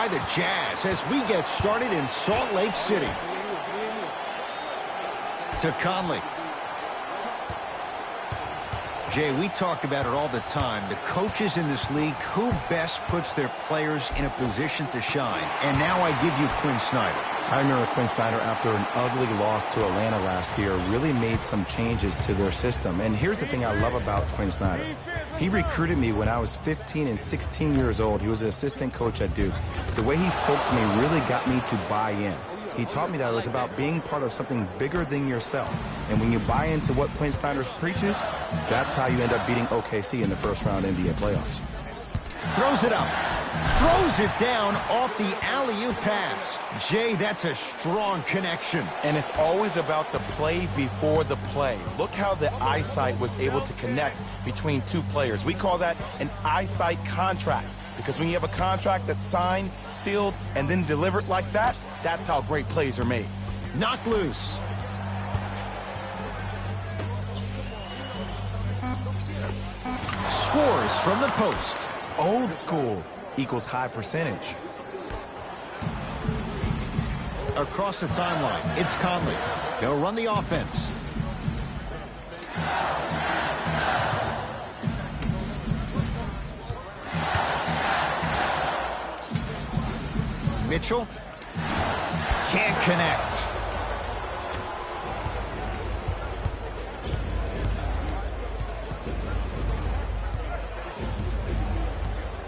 by the Jazz as we get started in Salt Lake City. To Conley. Jay, we talk about it all the time. The coaches in this league, who best puts their players in a position to shine? And now I give you Quinn Snyder. I remember Quinn Snyder, after an ugly loss to Atlanta last year, really made some changes to their system. And here's the thing I love about Quinn Snyder. He recruited me when I was 15 and 16 years old. He was an assistant coach at Duke. The way he spoke to me really got me to buy in. He taught me that it was about being part of something bigger than yourself. And when you buy into what Quinn Snyder preaches, that's how you end up beating OKC in the first round NBA playoffs. Throws it up. Throws it down off the alley-oop pass. Jay, that's a strong connection. And it's always about the play before the play. Look how the eyesight was able to connect between two players. We call that an eyesight contract. Because when you have a contract that's signed, sealed, and then delivered like that, that's how great plays are made. Knocked loose. Scores from the post. Old school equals high percentage. Across the timeline, it's Conley. They'll run the offense. Mitchell can't connect.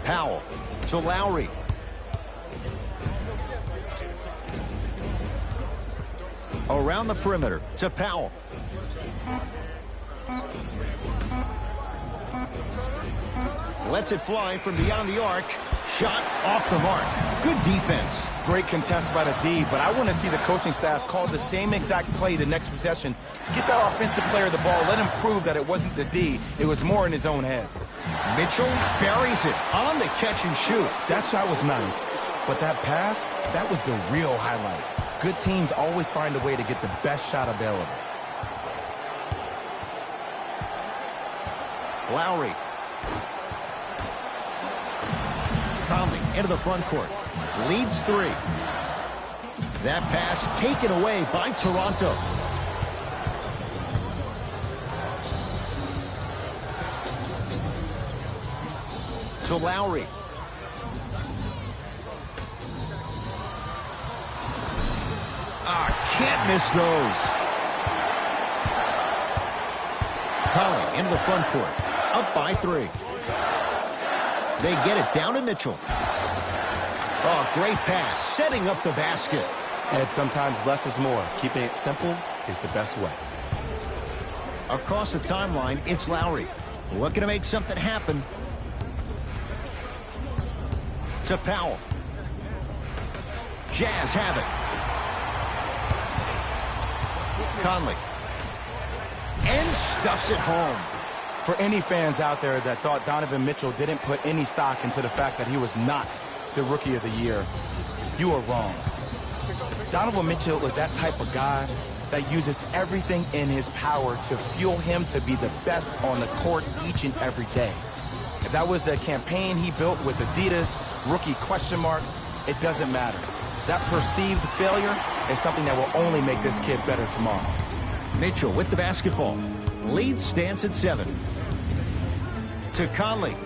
Powell to Lowry. Around the perimeter to Powell. Lets it fly from beyond the arc. Shot off the mark. Good defense. Great contest by the D, but I want to see the coaching staff call the same exact play the next possession. Get that offensive player the ball. Let him prove that it wasn't the D. It was more in his own head. Mitchell buries it on the catch and shoot. That shot was nice, but that pass, that was the real highlight. Good teams always find a way to get the best shot available. Lowry. Conley into the front court. Leads 3. That pass taken away by Toronto. To Lowry. Can't miss those. Conley into the front court. Up by 3. They get it down to Mitchell. Oh, great pass. Setting up the basket. And sometimes less is more. Keeping it simple is the best way. Across the timeline, it's Lowry. Looking to make something happen. To Powell. Jazz have it. Conley. And stuffs it home. For any fans out there that thought Donovan Mitchell didn't put any stock into the fact that he was not the Rookie of the Year, you are wrong. Donovan Mitchell is that type of guy that uses everything in his power to fuel him to be the best on the court each and every day. If that was a campaign he built with Adidas, rookie question mark, it doesn't matter. That perceived failure is something that will only make this kid better tomorrow. Mitchell with the basketball. Lead stands at 7. To Conley.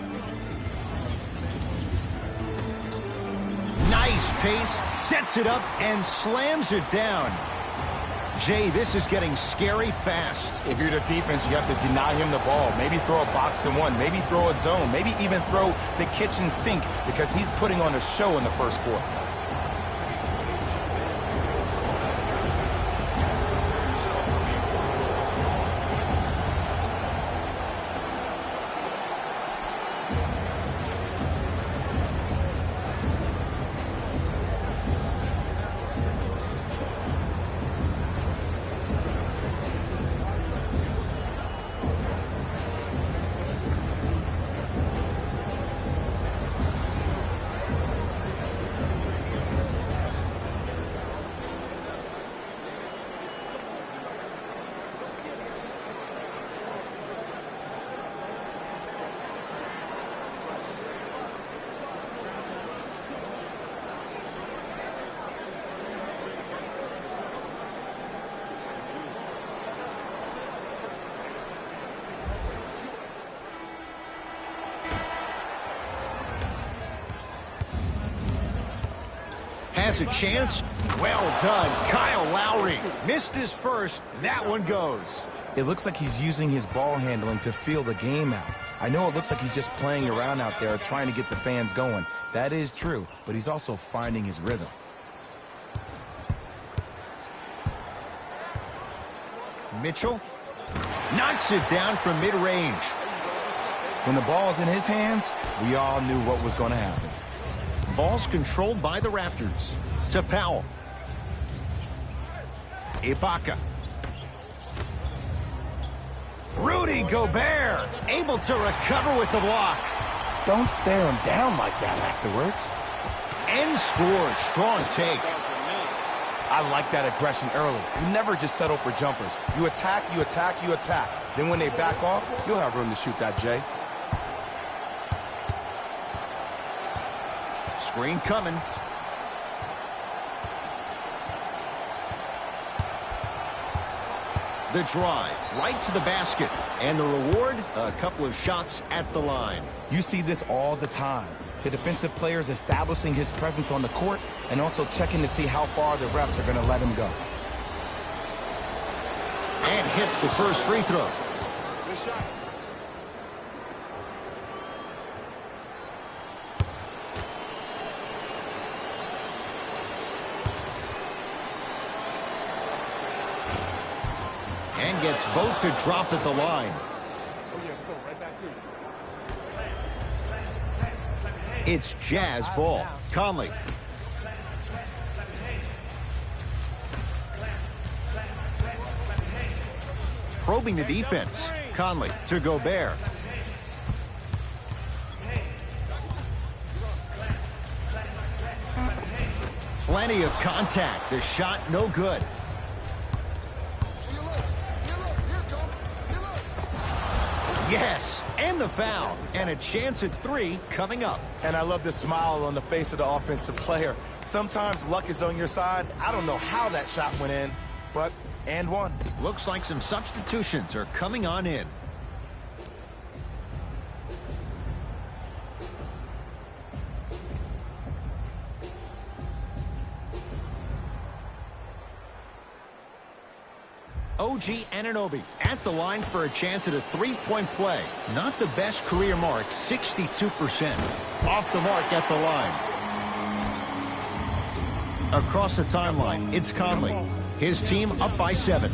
Nice pace, sets it up, and slams it down. Jay, this is getting scary fast. If you're the defense, you have to deny him the ball. Maybe throw a box and one. Maybe throw a zone. Maybe even throw the kitchen sink because he's putting on a show in the first quarter. Has a chance. Well done. Kyle Lowry missed his first. That one goes. It looks like he's using his ball handling to feel the game out. I know it looks like he's just playing around out there trying to get the fans going. That is true, but he's also finding his rhythm. Mitchell knocks it down from mid-range. When the ball's in his hands, we all knew what was going to happen. Ball's controlled by the Raptors. To Powell. Ibaka. Rudy Gobert able to recover with the block. Don't stare him down like that afterwards. And scores. Strong take. I like that aggression early. You never just settle for jumpers. You attack, you attack, you attack. Then when they back off, you'll have room to shoot that, Jay. Screen coming. The drive right to the basket. And the reward, a couple of shots at the line. You see this all the time. The defensive players establishing his presence on the court and also checking to see how far the refs are going to let him go. And hits the first free throw. Good shot. And gets both to drop at the line. Oh, yeah, go right back to you. It's Jazz ball. Conley. Probing the defense. Conley to Gobert. Plenty of contact. The shot no good. Yes, and the foul. And a chance at 3 coming up. And I love the smile on the face of the offensive player. Sometimes luck is on your side. I don't know how that shot went in, but and one. Looks like some substitutions are coming on in. OG Anunoby at the line for a chance at a three-point play. Not the best career mark, 62%. Off the mark at the line. Across the timeline, it's Conley. His team up by 7.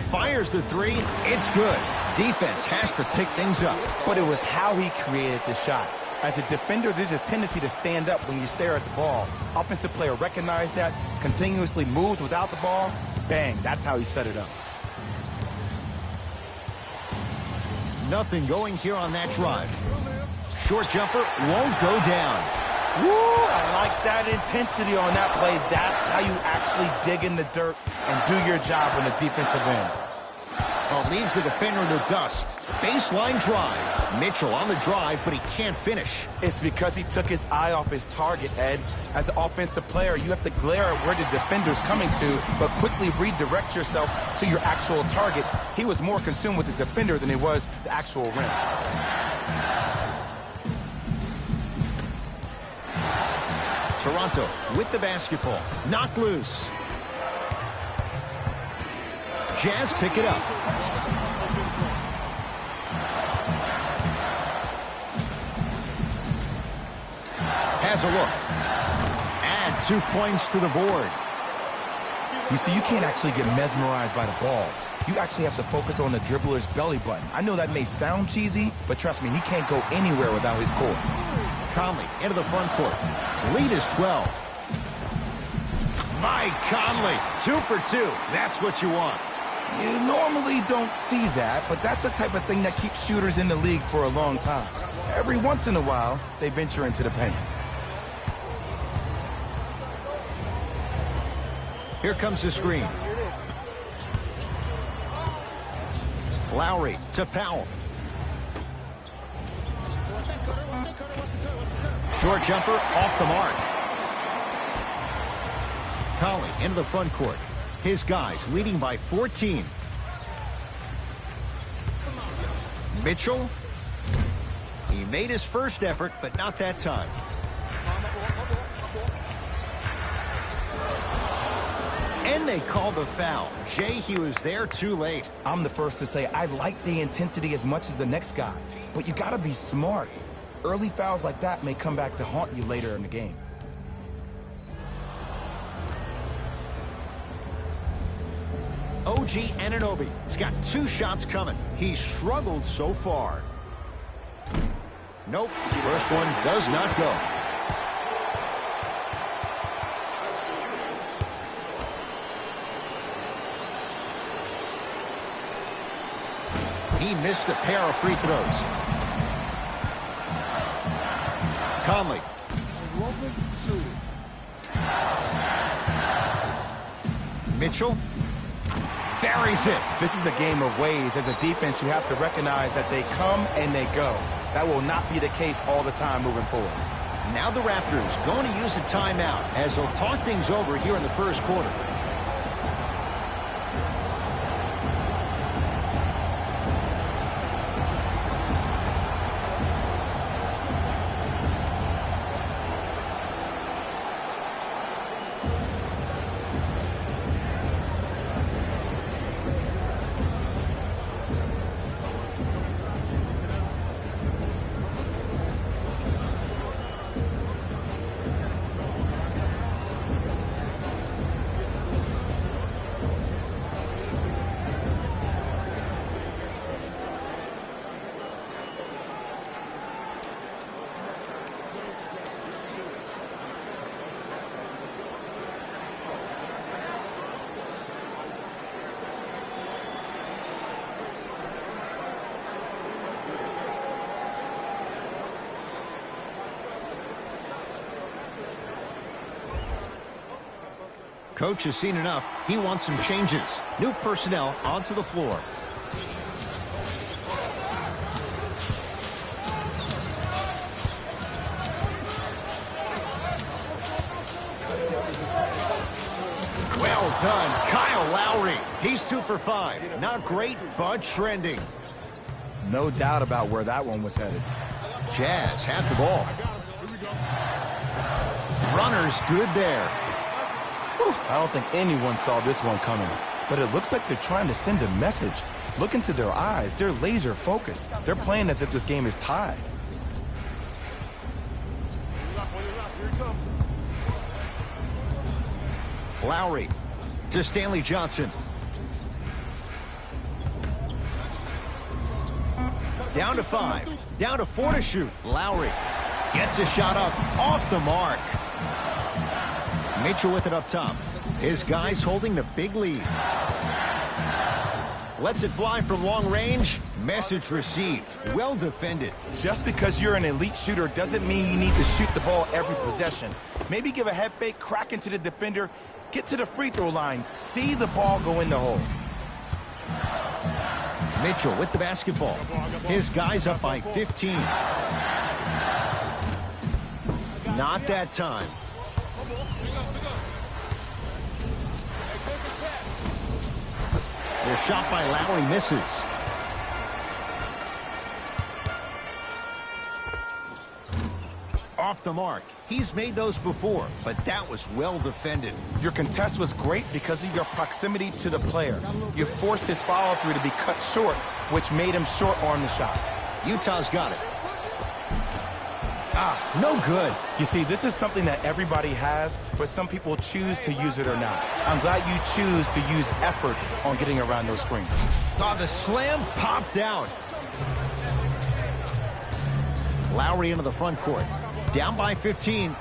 Fires the 3. It's good. Defense has to pick things up. But it was how he created the shot. As a defender, there's a tendency to stand up when you stare at the ball. Offensive player recognized that, continuously moved without the ball. Bang, that's how he set it up. Nothing going here on that drive. Short jumper won't go down. Woo, I like that intensity on that play. That's how you actually dig in the dirt and do your job on the defensive end. Oh, leaves the defender in the dust. Baseline drive. Mitchell on the drive, but he can't finish. It's because he took his eye off his target, Ed. As an offensive player, you have to glare at where the defender's coming to, but quickly redirect yourself to your actual target. He was more consumed with the defender than he was the actual rim. Toronto with the basketball. Knocked loose. Jazz pick it up. Has a look. Add 2 points to the board. You see, you can't actually get mesmerized by the ball. You actually have to focus on the dribbler's belly button. I know that may sound cheesy, but trust me, he can't go anywhere without his core. Conley into the front court. Lead is 12. Mike Conley, 2 for 2. That's what you want. You normally don't see that, but that's the type of thing that keeps shooters in the league for a long time. Every once in a while, they venture into the paint. Here comes the screen. Lowry to Powell. Short jumper off the mark. Conley into the front court. His guys leading by 14. Mitchell. He made his first effort, but not that time. And they called the foul. Jay, he was there too late. I'm the first to say I like the intensity as much as the next guy, but you gotta be smart. Early fouls like that may come back to haunt you later in the game. OG Anunoby. He's got 2 shots coming. He's struggled so far. Nope. First one does not go. He missed a pair of free throws. Conley. Mitchell. Buries it. This is a game of ways. As a defense, you have to recognize that they come and they go. That will not be the case all the time moving forward. Now the Raptors going to use a timeout as they'll talk things over here in the first quarter. Coach has seen enough. He wants some changes. New personnel onto the floor. Well done, Kyle Lowry. He's 2 for 5. Not great, but trending. No doubt about where that one was headed. Jazz have the ball. Runner's good there. I don't think anyone saw this one coming, but it looks like they're trying to send a message. Look into their eyes. They're laser focused. They're playing as if this game is tied. Lowry to Stanley Johnson. Down to 5. Down to 4 to shoot. Lowry gets a shot up off the mark. Mitchell with it up top. His guys holding the big lead. Lets it fly from long range. Message received. Well defended. Just because you're an elite shooter doesn't mean you need to shoot the ball every possession. Maybe give a head fake, crack into the defender, get to the free throw line, see the ball go in the hole. Mitchell with the basketball. His guys up by 15. Not that time. Their shot by Lowry misses. Off the mark. He's made those before, but that was well defended. Your contest was great because of your proximity to the player. You forced his follow-through to be cut short, which made him short-arm the shot. Utah's got it. No good. You see, this is something that everybody has, but some people choose to use it or not. I'm glad you choose to use effort on getting around those screens. The slam popped out. Lowry into the front court. Down by 15.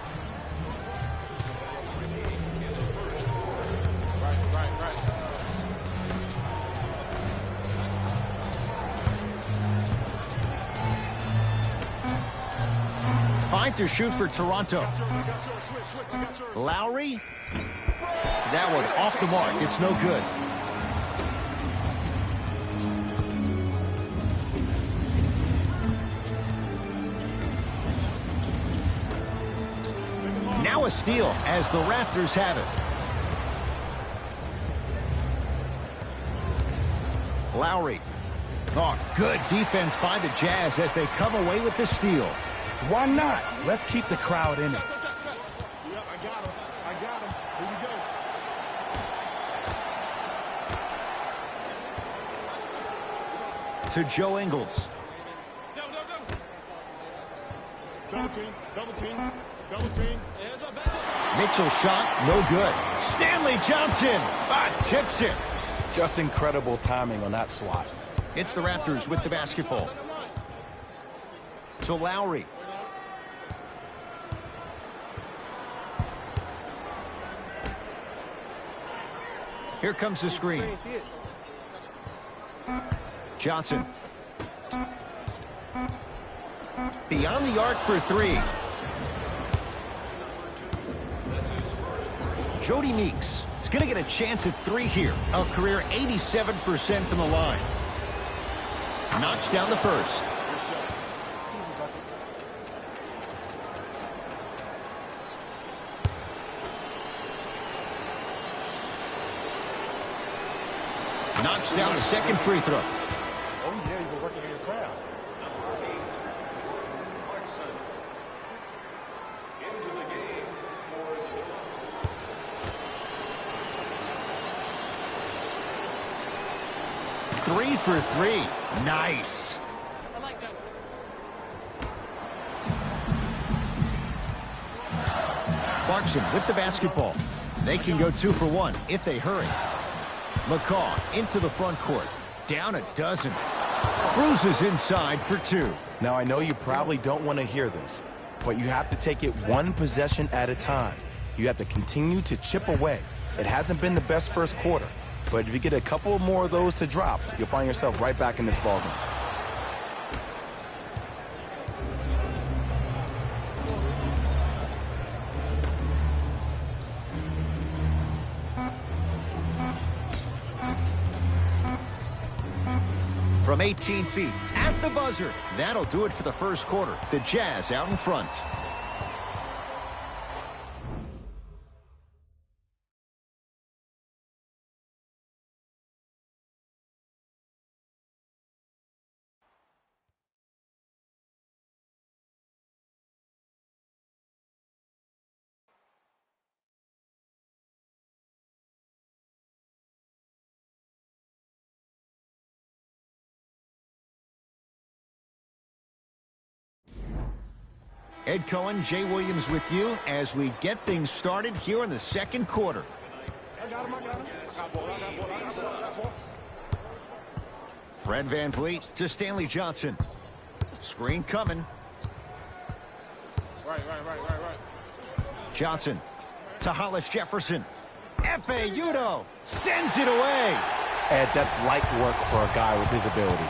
Five to shoot for Toronto. Lowry. That one off the mark. It's no good. Now a steal as the Raptors have it. Lowry. Oh, good defense by the Jazz as they come away with the steal. Why not? Let's keep the crowd in it. Yep, I got him. Here we go. to Joe Ingles. Double team, double team, double team. Mitchell's shot, no good. Stanley Johnson tips it. Just incredible timing on that swat. It's the Raptors with the basketball. So Lowry. Here comes the screen. Johnson. Beyond the arc for three. Jody Meeks is going to get a chance at three here. A career 87% from the line. Knocks down the first. Knocks down the second free throw. Oh, yeah, you've been working on your crowd. 3 for 3. Nice. Clarkson with the basketball. They can go 2 for 1 if they hurry. McCaw into the front court. Down a dozen. Cruises inside for 2. Now, I know you probably don't want to hear this, but you have to take it one possession at a time. You have to continue to chip away. It hasn't been the best first quarter, but if you get a couple more of those to drop, you'll find yourself right back in this ballgame. From 18 feet at the buzzer. That'll do it for the first quarter. The Jazz out in front. Ed Cohen, Jay Williams with you as we get things started here in the second quarter. Fred VanVleet to Stanley Johnson. Screen coming. Right. Johnson to Hollis Jefferson. Efe Udoh sends it away. Ed, that's light work for a guy with his ability.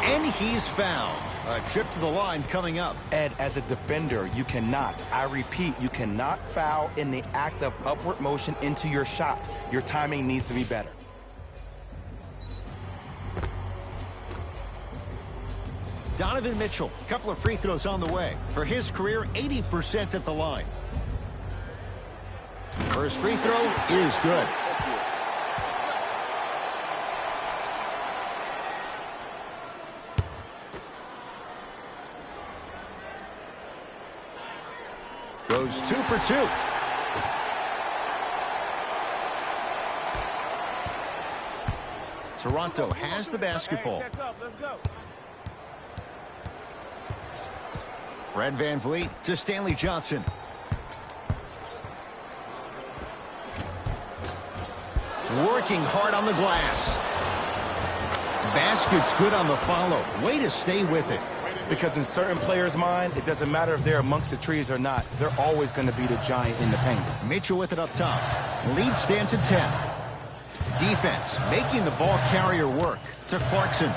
And he's fouled. A trip to the line coming up. Ed, as a defender, you cannot, I repeat, you cannot foul in the act of upward motion into your shot. Your timing needs to be better. Donovan Mitchell, a couple of free throws on the way. For his career, 80% at the line. First free throw is good. Goes 2 for 2. Toronto has the basketball. Fred VanVleet to Stanley Johnson. Working hard on the glass. Basket's good on the follow. Way to stay with it. Because in certain players' mind, it doesn't matter if they're amongst the trees or not. They're always going to be the giant in the paint. Mitchell with it up top. Lead stands at 10. Defense making the ball carrier work to Clarkson.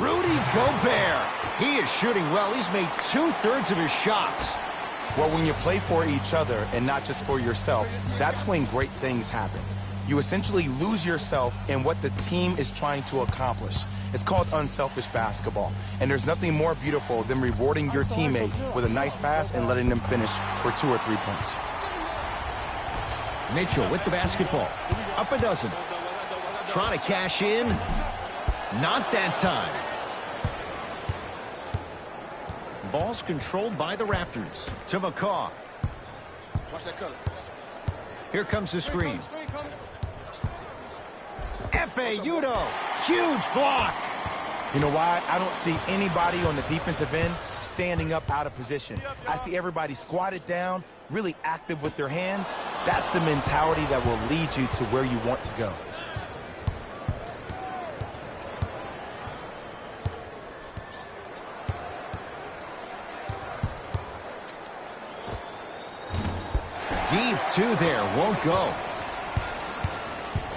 Rudy Gobert. He is shooting well. He's made 2/3 of his shots. Well, when you play for each other and not just for yourself, that's when great things happen. You essentially lose yourself in what the team is trying to accomplish. It's called unselfish basketball, and there's nothing more beautiful than rewarding your teammate with a nice pass and letting them finish for 2 or 3 points. Mitchell with the basketball. Up a dozen. Trying to cash in. Not that time. Ball's controlled by the Raptors. To McCaw. Here comes the screen. Udo. Huge block. You know why? I don't see anybody on the defensive end standing up out of position. I see everybody squatted down, really active with their hands. That's the mentality that will lead you to where you want to go. Deep two there, won't go.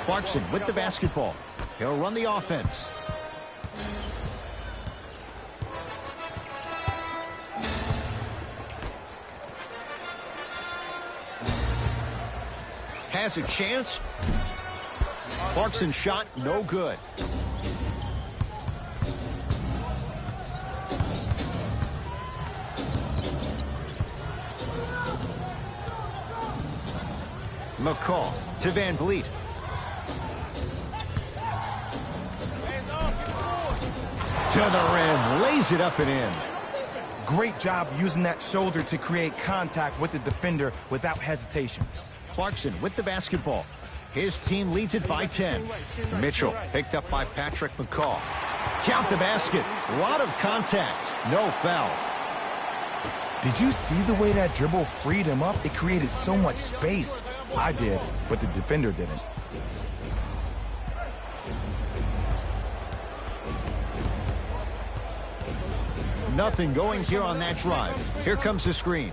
Clarkson with the basketball. He'll run the offense. Has a chance. Clarkson's shot, no good. McCall to Van Vliet. To the rim, lays it up and in. Great job using that shoulder to create contact with the defender without hesitation. Clarkson with the basketball. His team leads it by 10. Mitchell picked up by Patrick McCall. Count the basket. A lot of contact. No foul. Did you see the way that dribble freed him up? It created so much space. I did, but the defender didn't. Nothing going here on that drive. Here comes the screen.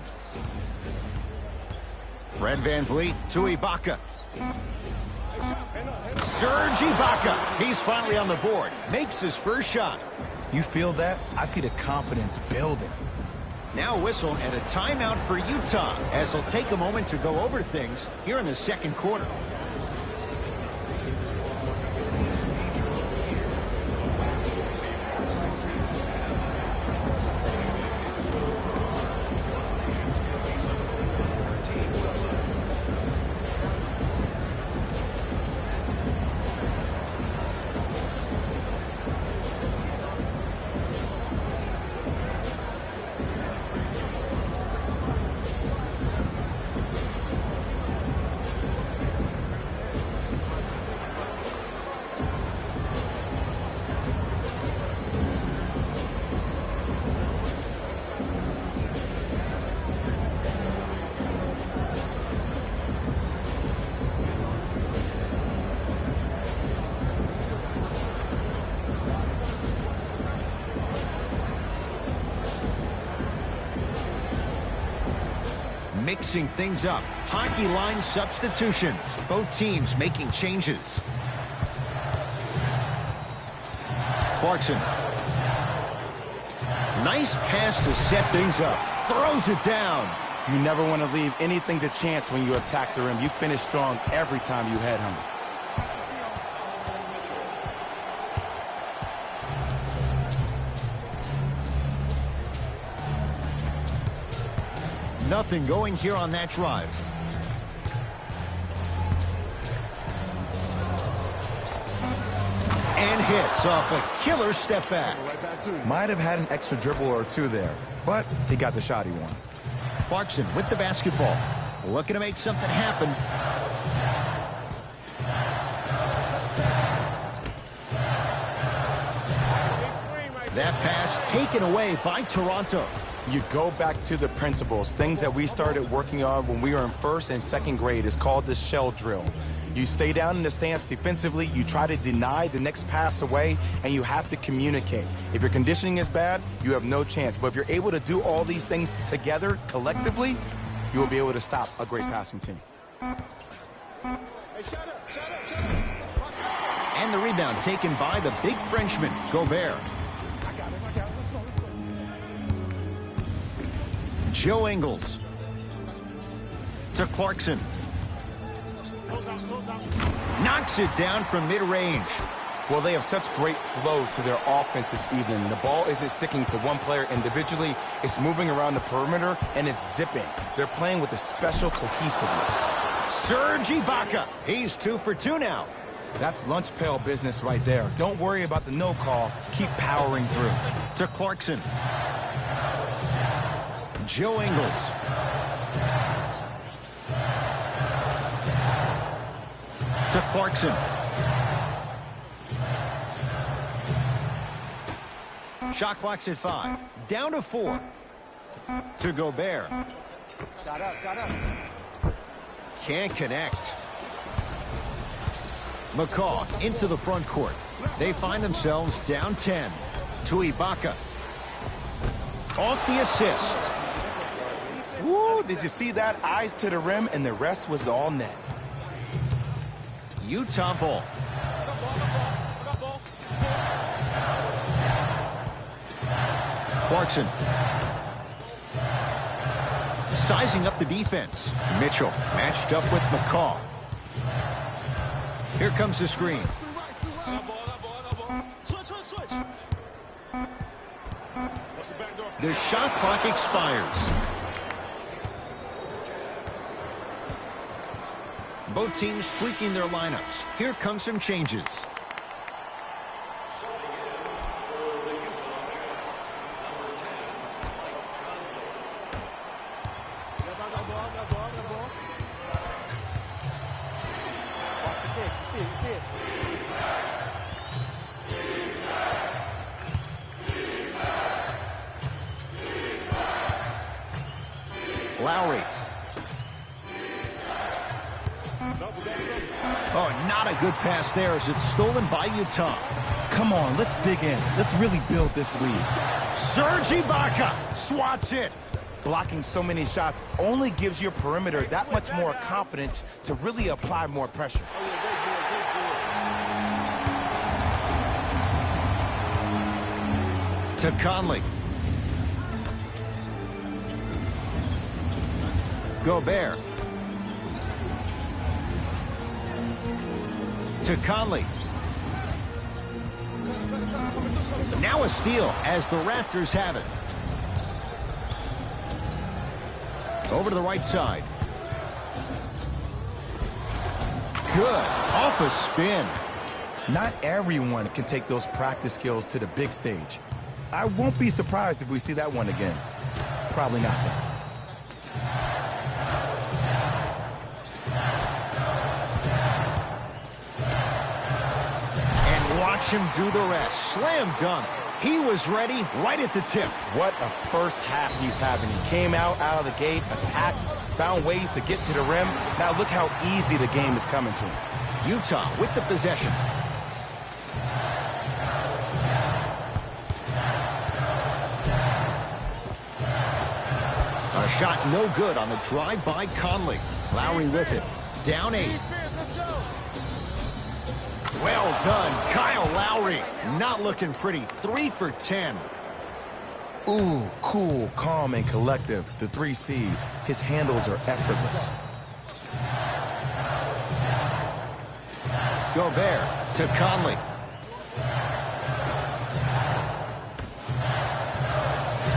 Fred Van Vliet to Ibaka. Serge Ibaka. He's finally on the board. Makes his first shot. You feel that? I see the confidence building. Now whistle and a timeout for Utah as they'll take a moment to go over things here in the second quarter. Mixing things up. Hockey line substitutions. Both teams making changes. Clarkson. Nice pass to set things up. Throws it down. You never want to leave anything to chance when you attack the rim. You finish strong every time you head home. Nothing going here on that drive. And hits off a killer step back. Might have had an extra dribble or two there, but he got the shot he wanted. Clarkson with the basketball. Looking to make something happen. That pass taken away by Toronto. You go back to the principles, things that we started working on when we were in first and second grade. It's called the shell drill. You stay down in the stance defensively, you try to deny the next pass away, and you have to communicate. If your conditioning is bad, you have no chance. But if you're able to do all these things together, collectively, you will be able to stop a great passing team. And the rebound taken by the big Frenchman, Gobert. Joe Ingles to Clarkson. Knocks it down from mid-range. Well, they have such great flow to their offense this evening. The ball isn't sticking to one player individually. It's moving around the perimeter, and it's zipping. They're playing with a special cohesiveness. Serge Ibaka. He's 2 for 2 now. That's lunch pail business right there. Don't worry about the no call. Keep powering through. To Clarkson. Joe Ingles. To Clarkson. Shot clock's at 5. Down to 4. To Gobert. Got up. Can't connect. McCaw into the front court. They find themselves down 10. To Ibaka. Off the assist. Woo, did you see that? Eyes to the rim, and the rest was all net. Utah ball. Clarkson. Sizing up the defense. Mitchell matched up with McCaw. Here comes the screen. The shot clock expires. Both teams tweaking their lineups. Here come some changes. Lowry. Oh, not a good pass there as it's stolen by Utah. Come on, let's dig in. Let's really build this lead. Serge Ibaka swats it. Blocking so many shots only gives your perimeter that much more confidence to really apply more pressure. To Conley. Gobert. To Conley. Now a steal as the Raptors have it. Over to the right side. Good. Off a spin. Not everyone can take those practice skills to the big stage. I won't be surprised if we see that one again. Probably not, though. Watch him do the rest. Slam dunk. He was ready right at the tip. What a first half he's having. He came out of the gate, attacked, found ways to get to the rim. Now look how easy the game is coming to him. Utah with the possession. A shot no good on the drive by Conley. Lowry with it. Down 8. Well done, Kyle Lowry. Not looking pretty. 3 for 10. Ooh, cool, calm, and collective. The 3 C's. His handles are effortless. Gobert to Conley.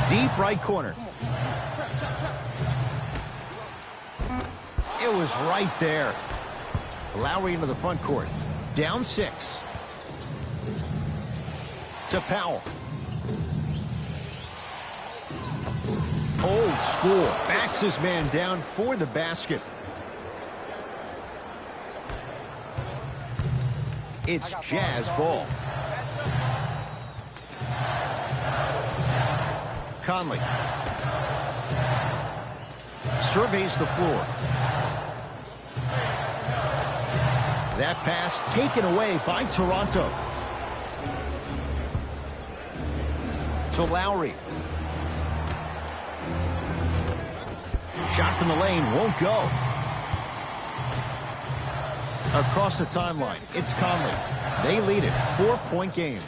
Deep right corner. It was right there. Lowry into the front court. Down 6. To Powell. Old school. Backs his man down for the basket. It's Jazz ball. Conley. Surveys the floor. That pass taken away by Toronto. To Lowry. Shot from the lane won't go. Across the timeline, it's Conley. They lead it. 4-point game.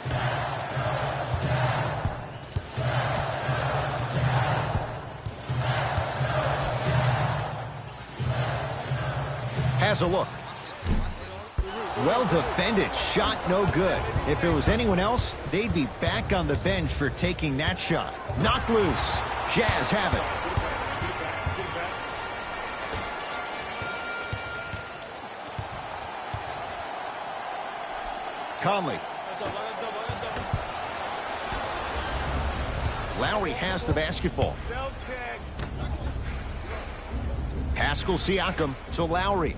Has a look. Well defended. Shot no good. If it was anyone else, they'd be back on the bench for taking that shot. Knocked loose. Jazz have it. Conley. Lowry has the basketball. Pascal Siakam to Lowry.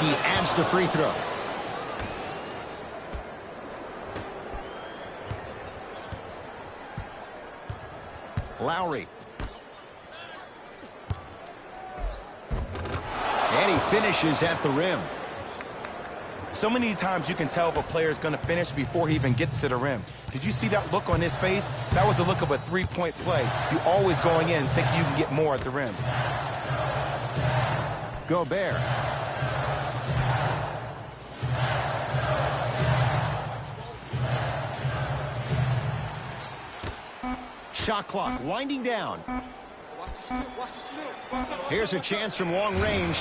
He adds the free throw. Lowry. And he finishes at the rim. So many times you can tell if a player is going to finish before he even gets to the rim. Did you see that look on his face? That was a look of a three-point play. You always going in thinking you can get more at the rim. Gobert. Shot clock winding down. Watch the steal, watch the steal. Here's a chance from long range.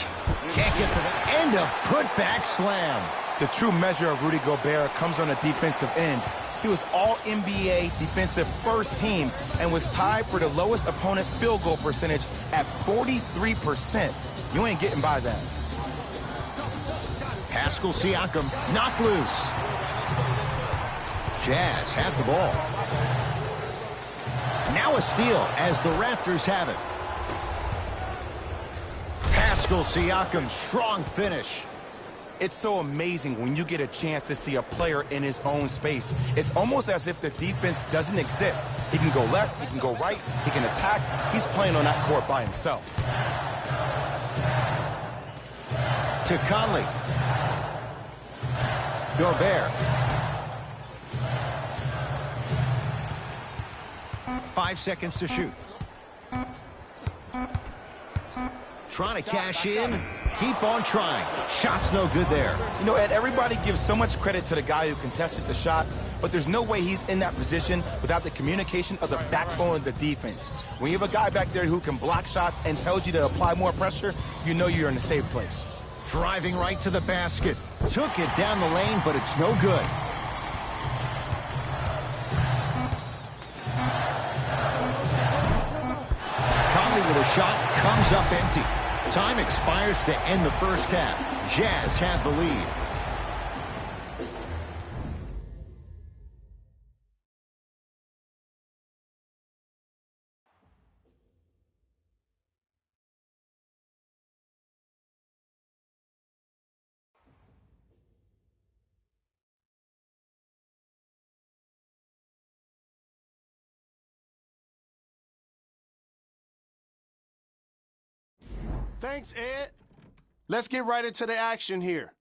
Can't get to the end of putback slam. The true measure of Rudy Gobert comes on the defensive end. He was all-NBA defensive first team and was tied for the lowest opponent field goal percentage at 43%. You ain't getting by that. Pascal Siakam knocked loose. Jazz have the ball. Now a steal as the Raptors have it. Pascal Siakam, strong finish. It's so amazing when you get a chance to see a player in his own space. It's almost as if the defense doesn't exist. He can go left, he can go right, he can attack. He's playing on that court by himself. To Conley. Gobert. 5 seconds to shoot. Trying to cash in. Keep on trying. Shot's no good there. You know, Ed, everybody gives so much credit to the guy who contested the shot, but there's no way he's in that position without the communication of the backbone of the defense. When you have a guy back there who can block shots and tells you to apply more pressure, you know you're in a safe place. Driving right to the basket. Took it down the lane, but it's no good. Conley with a shot, comes up empty. Time expires to end the first half. Jazz have the lead. Thanks, Ed. Let's get right into the action here.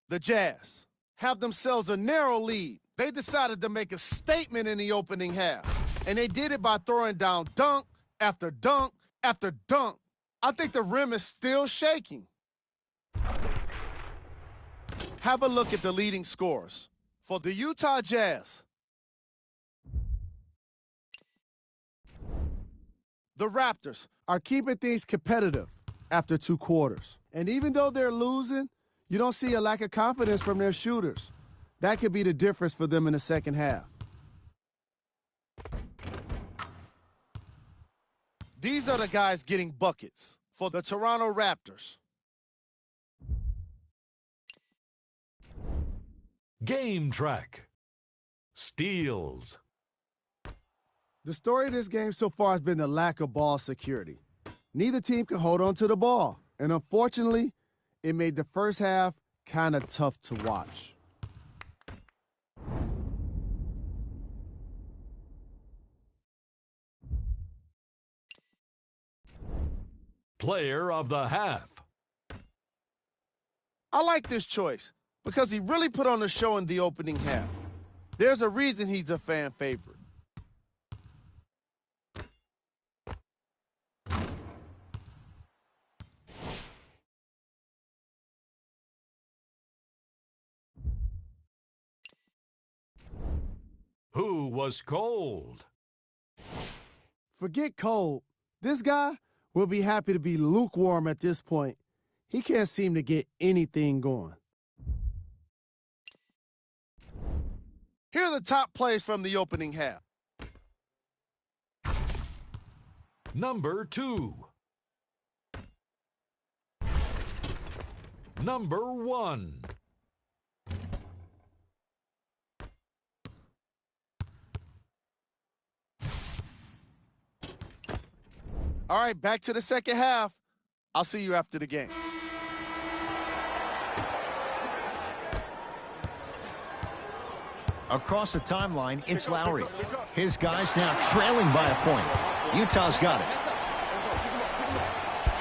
The Jazz have themselves a narrow lead. They decided to make a statement in the opening half, and they did it by throwing down dunk after dunk after dunk. I think the rim is still shaking. Have a look at the leading scorers. For the Utah Jazz, the Raptors are keeping things competitive after 2 quarters. And even though they're losing, you don't see a lack of confidence from their shooters. That could be the difference for them in the second half. These are the guys getting buckets for the Toronto Raptors. Game track. Steals. The story of this game so far has been the lack of ball security. Neither team can hold on to the ball, and unfortunately, it made the first half kind of tough to watch. Player of the half. I like this choice because he really put on a show in the opening half. There's a reason he's a fan favorite. Who was cold? Forget cold. This guy will be happy to be lukewarm at this point. He can't seem to get anything going. Here are the top plays from the opening half. Number 2. Number 1. All right, back to the second half. I'll see you after the game. Across the timeline, it's Lowry. His guys now trailing by a point. Utah's got it.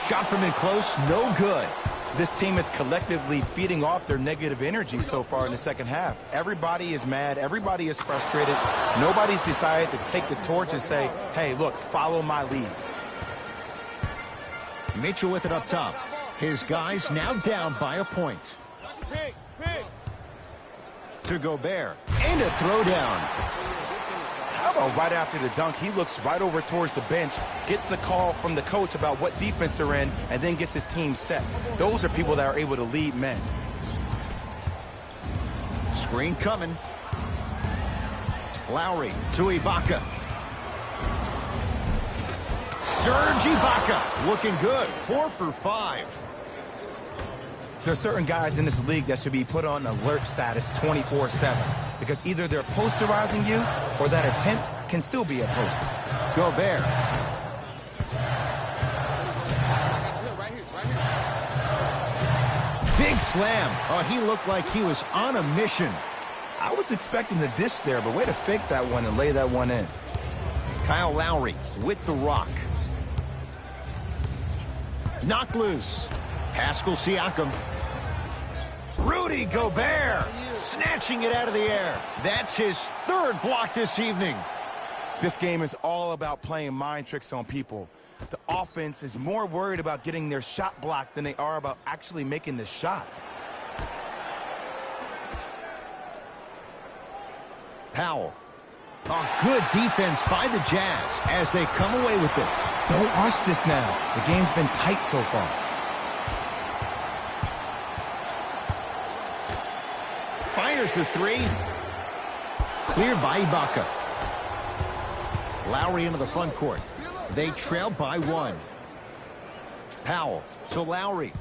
Shot from in close, no good. This team is collectively feeding off their negative energy so far in the second half. Everybody is mad. Everybody is frustrated. Nobody's decided to take the torch and say, hey, look, follow my lead. Mitchell with it up top. His guys now down by a point. To Gobert. And a throwdown. How about right after the dunk, he looks right over towards the bench, gets a call from the coach about what defense they're in, and then gets his team set. Those are people that are able to lead men. Screen coming. Lowry to Ibaka. Serge Ibaka looking good. 4 for 5. There are certain guys in this league that should be put on alert status 24/7 because either they're posterizing you or that attempt can still be a poster. Gobert. Big slam. Oh, he looked like he was on a mission. I was expecting the dish there, but way to fake that one and lay that one in. Kyle Lowry with the rock. Knocked loose. Pascal Siakam. Rudy Gobert snatching it out of the air. That's his third block this evening. This game is all about playing mind tricks on people. The offense is more worried about getting their shot blocked than they are about actually making the shot. Powell. Oh, good defense by the Jazz as they come away with it. Don't rush this now. The game's been tight so far. Fires the three. Cleared by Ibaka. Lowry into the front court. They trail by 1. Powell to Lowry.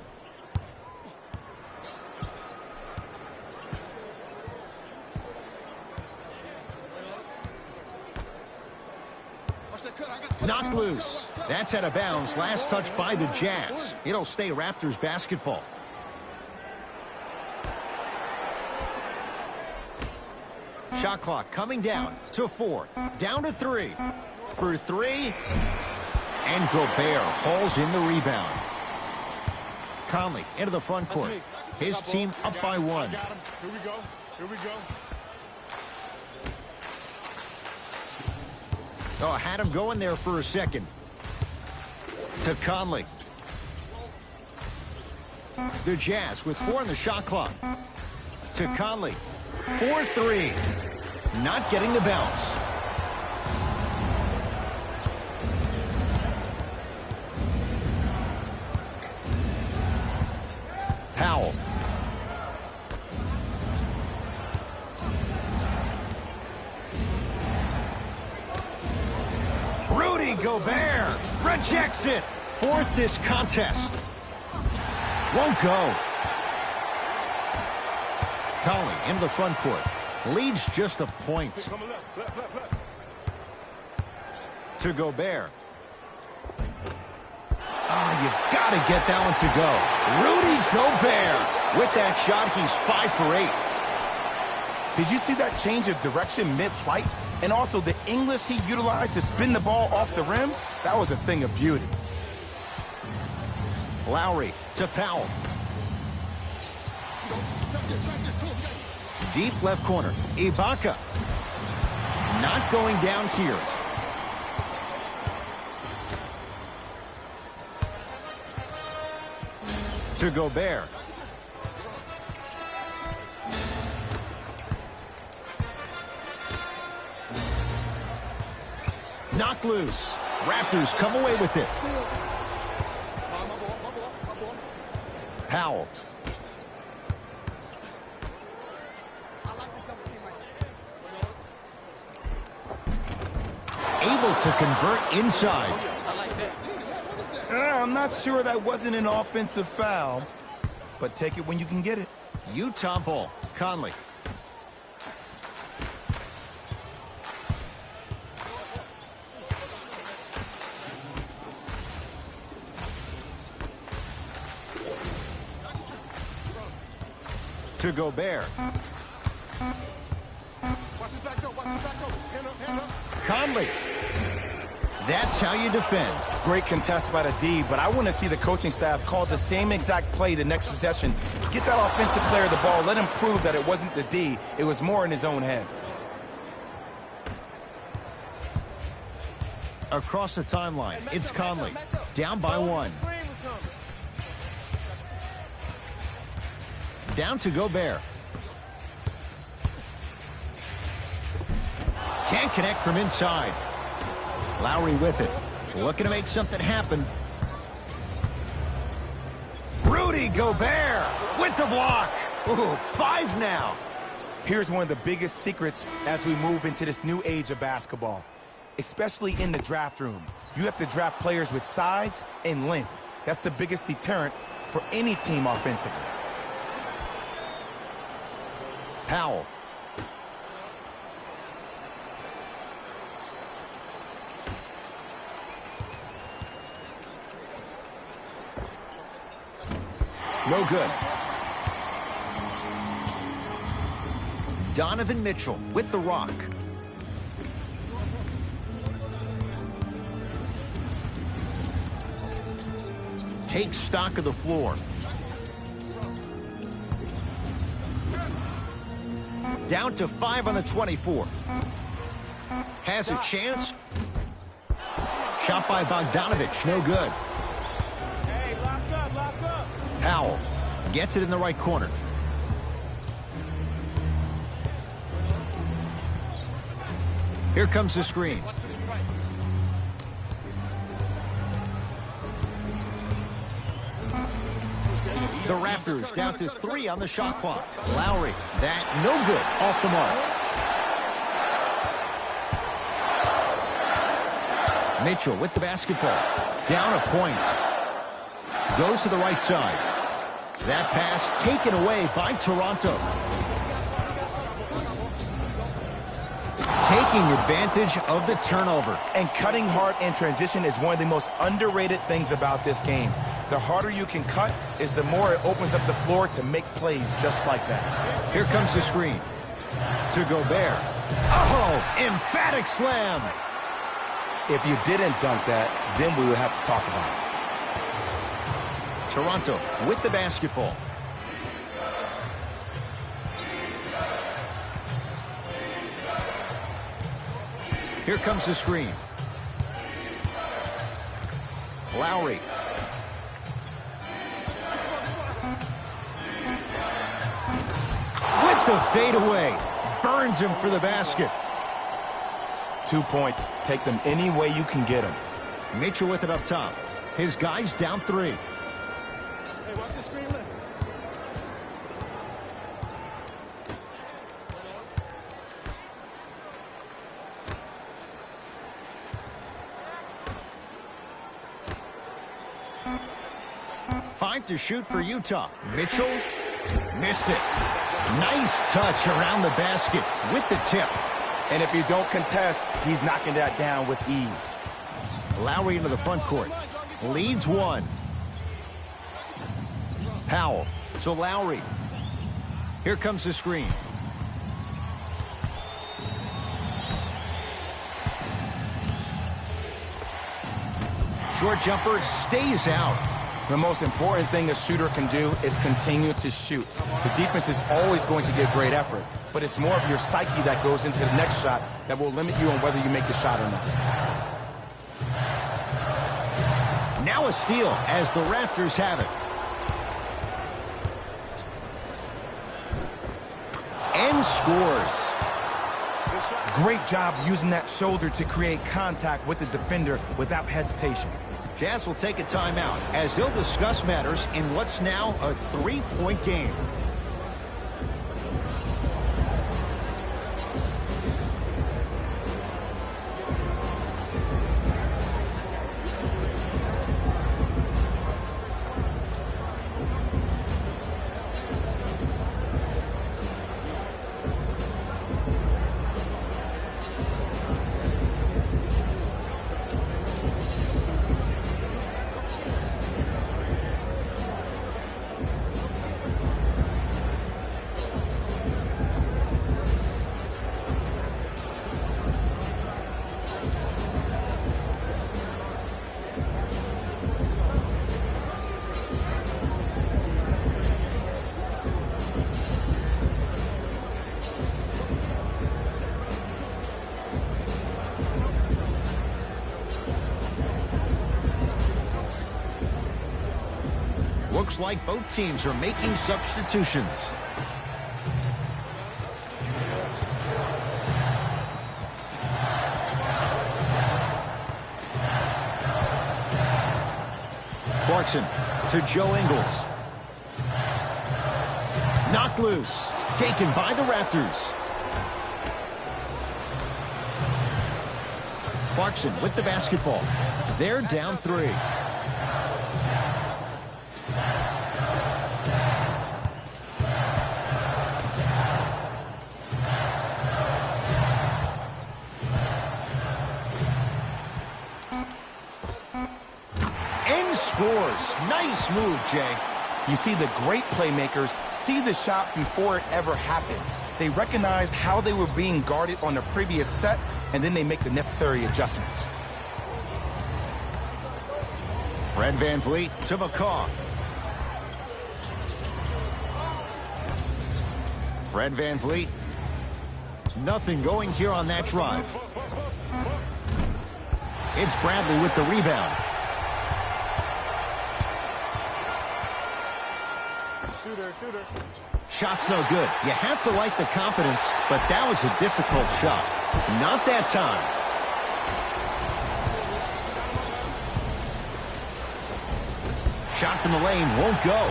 Knocked loose. That's out of bounds. Last touch by the Jazz. It'll stay Raptors basketball. Shot clock coming down to 4. Down to 3. For 3. And Gobert hauls in the rebound. Conley into the front court. His team up by 1. Here we go. Here we go. Oh, had him going there for a second. To Conley. The Jazz with 4 on the shot clock. To Conley. 4-3. Not getting the bounce. Powell. Rudy Gobert rejects it. 4th this contest. Won't go. Conley into the front court. Leads just a point. To Gobert. You've got to get that one to go. Rudy Gobert. With that shot, he's 5 for 8. Did you see that change of direction mid-flight? And also the English he utilized to spin the ball off the rim? That was a thing of beauty. Lowry to Powell. Deep left corner. Ibaka. Not going down here. To Gobert. Knocked loose. Raptors come away with it. Powell. Able to convert inside. I'm not sure that wasn't an offensive foul, but take it when you can get it. Utah ball. Conley. To Gobert. Conley. That's how you defend. Great contest by the D, but I want to see the coaching staff call the same exact play the next possession. Get that offensive player the ball. Let him prove that it wasn't the D. It was more in his own head. Across the timeline, it's Conley. Down by 1. Down to Gobert. Can't connect from inside. Lowry with it. Looking to make something happen. Rudy Gobert with the block. Ooh, 5 now. Here's one of the biggest secrets as we move into this new age of basketball, especially in the draft room. You have to draft players with size and length. That's the biggest deterrent for any team offensively. Powell. No good. Donovan Mitchell with the rock. Takes stock of the floor. Down to 5 on the 24. Has a chance. Shot by Bogdanovich, no good. Hey, lock up. Powell gets it in the right corner. Here comes the screen. The Raptors down to 3 on the shot clock. Lowry, that no good, off the mark. Mitchell with the basketball. Down a point. Goes to the right side. That pass taken away by Toronto. Taking advantage of the turnover. And cutting hard in transition is one of the most underrated things about this game. The harder you can cut is the more it opens up the floor to make plays just like that. Here comes the screen. To Gobert. Oh, emphatic slam. If you didn't dunk that, then we would have to talk about it. Toronto with the basketball. Here comes the screen. Lowry. With the fadeaway. Burns him for the basket. 2 points. Take them any way you can get them. Mitchell with it up top. His guys down 3. Hey, watch the screen left. Five to shoot for Utah. Mitchell missed it. Nice touch around the basket with the tip. And if you don't contest, he's knocking that down with ease. Lowry into the front court. Leads 1. Powell to Lowry. Here comes the screen. Short jumper stays out. The most important thing a shooter can do is continue to shoot. The defense is always going to give great effort, but it's more of your psyche that goes into the next shot that will limit you on whether you make the shot or not. Now a steal as the Raptors have it. And scores. Great job using that shoulder to create contact with the defender without hesitation. Jazz will take a timeout as they'll discuss matters in what's now a 3-point game. Looks like both teams are making substitutions. Clarkson to Joe Ingles. Knocked loose. Taken by the Raptors. Clarkson with the basketball. They're down 3. And scores. Nice move, Jay. You see, the great playmakers see the shot before it ever happens. They recognized how they were being guarded on the previous set, and then they make the necessary adjustments. Fred VanVleet to McCaw. Fred VanVleet. Nothing going here on that drive. It's Bradley with the rebound. Shooter. Shot's no good. You have to like the confidence, but that was a difficult shot. Not that time. Shot from the lane won't go.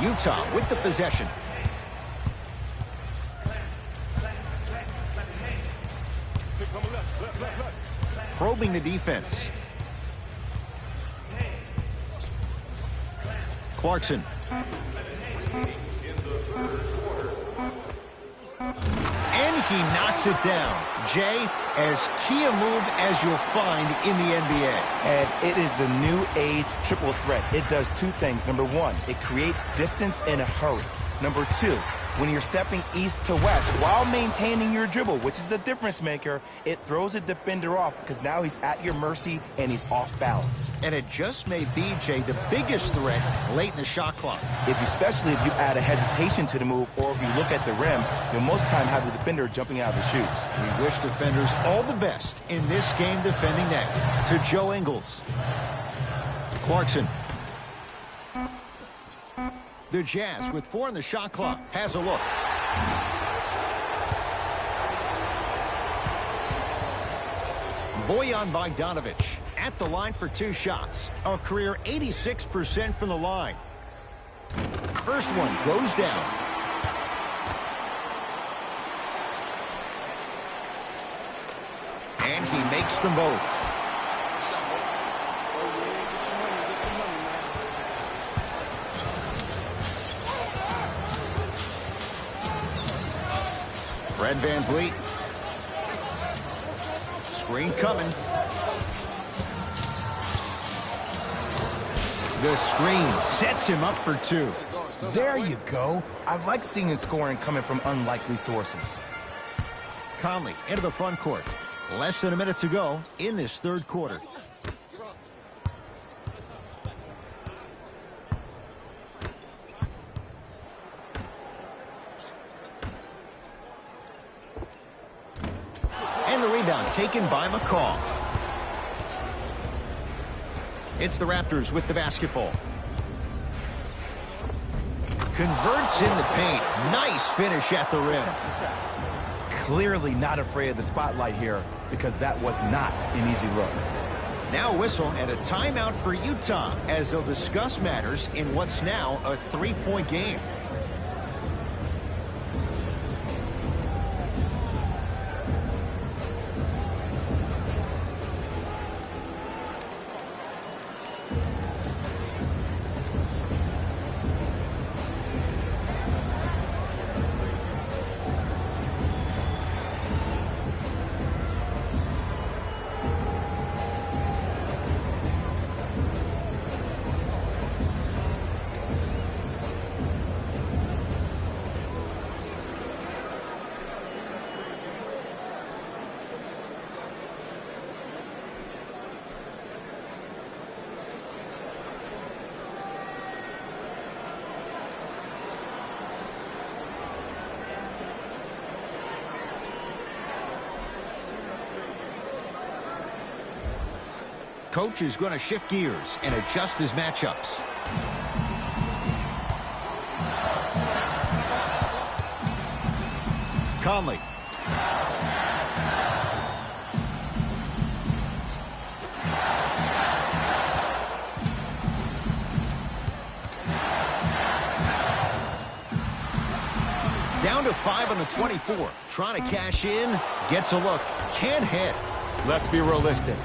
Utah with the possession. Probing the defense. Clarkson. And he knocks it down. Jay, as key a move as you'll find in the NBA. And it is the new age triple threat. It does 2 things. Number 1, it creates distance in a hurry. Number 2, when you're stepping east to west while maintaining your dribble, which is a difference maker, it throws a defender off because now he's at your mercy and he's off balance. And it just may be, Jay, the biggest threat late in the shot clock. Especially if you add a hesitation to the move, or if you look at the rim, you'll most time have the defender jumping out of the shoes. We wish defenders all the best in this game defending that. To Joe Ingles. Clarkson. The Jazz, with 4 on the shot clock, has a look. Bojan Bogdanovic at the line for 2 shots. A career 86% from the line. First one goes down. And he makes them both. Fred VanVleet. Screen coming. The screen sets him up for 2. There you go. I like seeing his scoring coming from unlikely sources. Conley into the front court. Less than a minute to go in this 3rd quarter. And the rebound taken by McCaw. It's the Raptors with the basketball. Converts in the paint. Nice finish at the rim. Clearly not afraid of the spotlight here, because that was not an easy look. Now a whistle and a timeout for Utah as they'll discuss matters in what's now a 3-point game. Coach is going to shift gears and adjust his matchups. Conley. Down to 5 on the 24. Trying to cash in. Gets a look. Can't hit. Let's be realistic.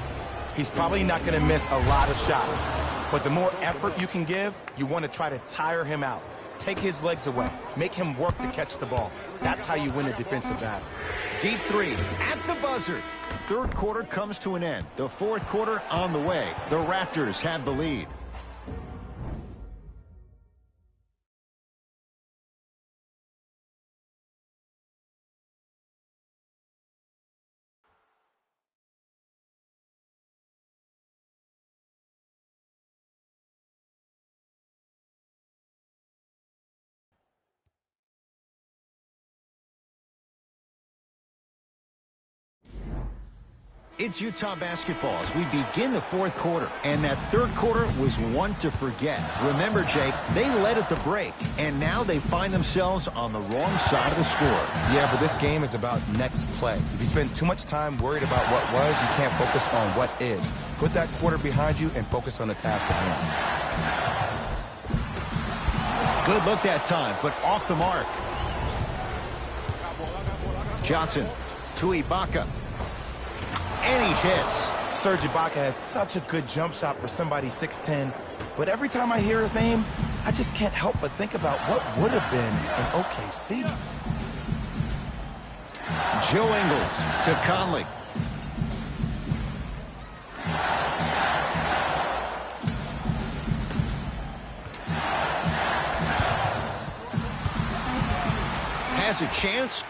He's probably not going to miss a lot of shots. But the more effort you can give, you want to try to tire him out. Take his legs away. Make him work to catch the ball. That's how you win a defensive battle. Deep three at the buzzer. Third quarter comes to an end. The fourth quarter on the way. The Raptors have the lead. It's Utah basketball as we begin the fourth quarter. And that third quarter was one to forget. Remember, Jake, they led at the break, and now they find themselves on the wrong side of the score. Yeah, but this game is about next play. If you spend too much time worried about what was, you can't focus on what is. Put that quarter behind you and focus on the task at hand. Good look that time, but off the mark. Johnson to Ibaka. And he hits. Serge Ibaka has such a good jump shot for somebody 6'10", but every time I hear his name, I just can't help but think about what would have been in OKC. Joe Ingles to Conley. Has a chance.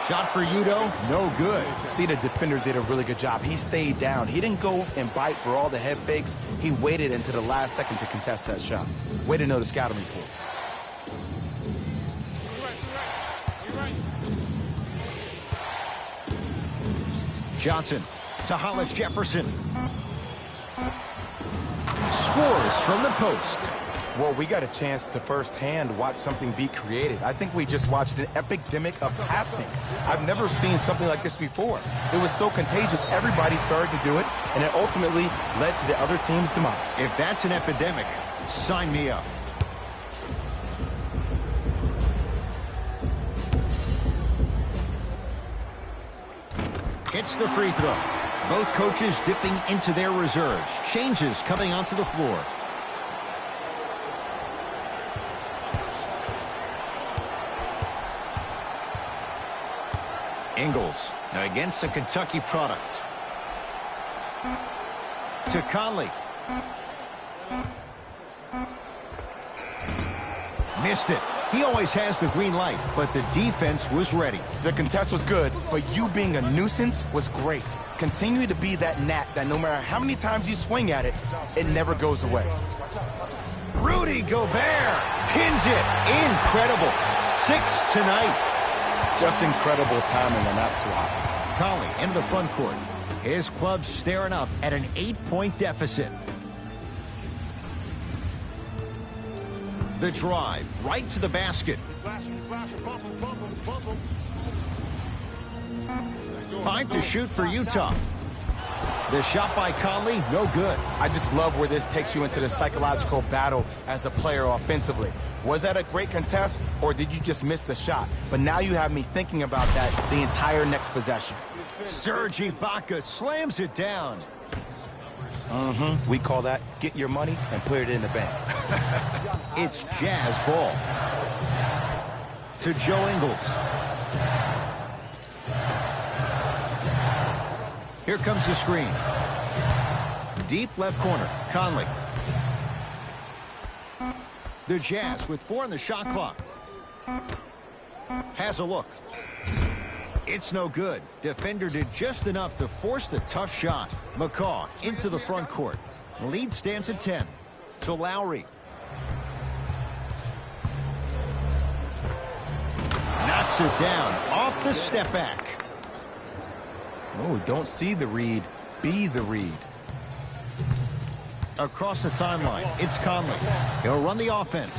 Shot for Udo, no good. See, the defender did a really good job. He stayed down. He didn't go and bite for all the head fakes. He waited until the last second to contest that shot. Way to know the scouting report. Johnson to Hollis Jefferson. Scores from the post. Well, we got a chance to firsthand watch something be created. I think we just watched an epidemic of passing. I've never seen something like this before. It was so contagious, everybody started to do it, and it ultimately led to the other team's demise. If that's an epidemic, sign me up. Hits the free throw. Both coaches dipping into their reserves. Changes coming onto the floor. Ingles against a Kentucky product. To Conley. Missed it. He always has the green light, but the defense was ready. The contest was good, but you being a nuisance was great. Continue to be that gnat that no matter how many times you swing at it, it never goes away. Rudy Gobert pins it. Incredible. 6 tonight. Just incredible timing on that swap. Conley into the front court. His club staring up at an 8-point deficit. The drive right to the basket. 5 to shoot for Utah. The shot by Conley, no good. I just love where this takes you into the psychological battle as a player offensively. Was that a great contest, or did you just miss the shot? But now you have me thinking about that the entire next possession. Serge Ibaka slams it down. We call that get your money and put it in the bank. It's Jazz ball. To Joe Ingles. Here comes the screen. Deep left corner, Conley. The Jazz with 4 on the shot clock. Has a look. It's no good. Defender did just enough to force the tough shot. McCaw into the front court. Lead stands at 10. To Lowry. Knocks it down off the step back. Oh, don't see the read. be the read. Across the timeline, it's Conley. He'll run the offense.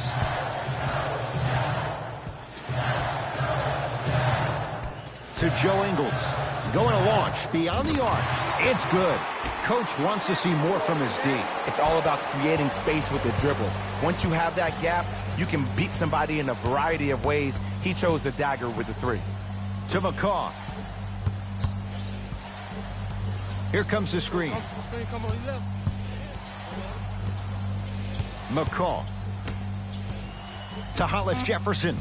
To Joe Ingles. Going to launch beyond the arc. It's good. Coach wants to see more from his D. It's all about creating space with the dribble. Once you have that gap, you can beat somebody in a variety of ways. He chose the dagger with the 3. To McCaw. Here comes the screen. McCaw. To Hollis Jefferson.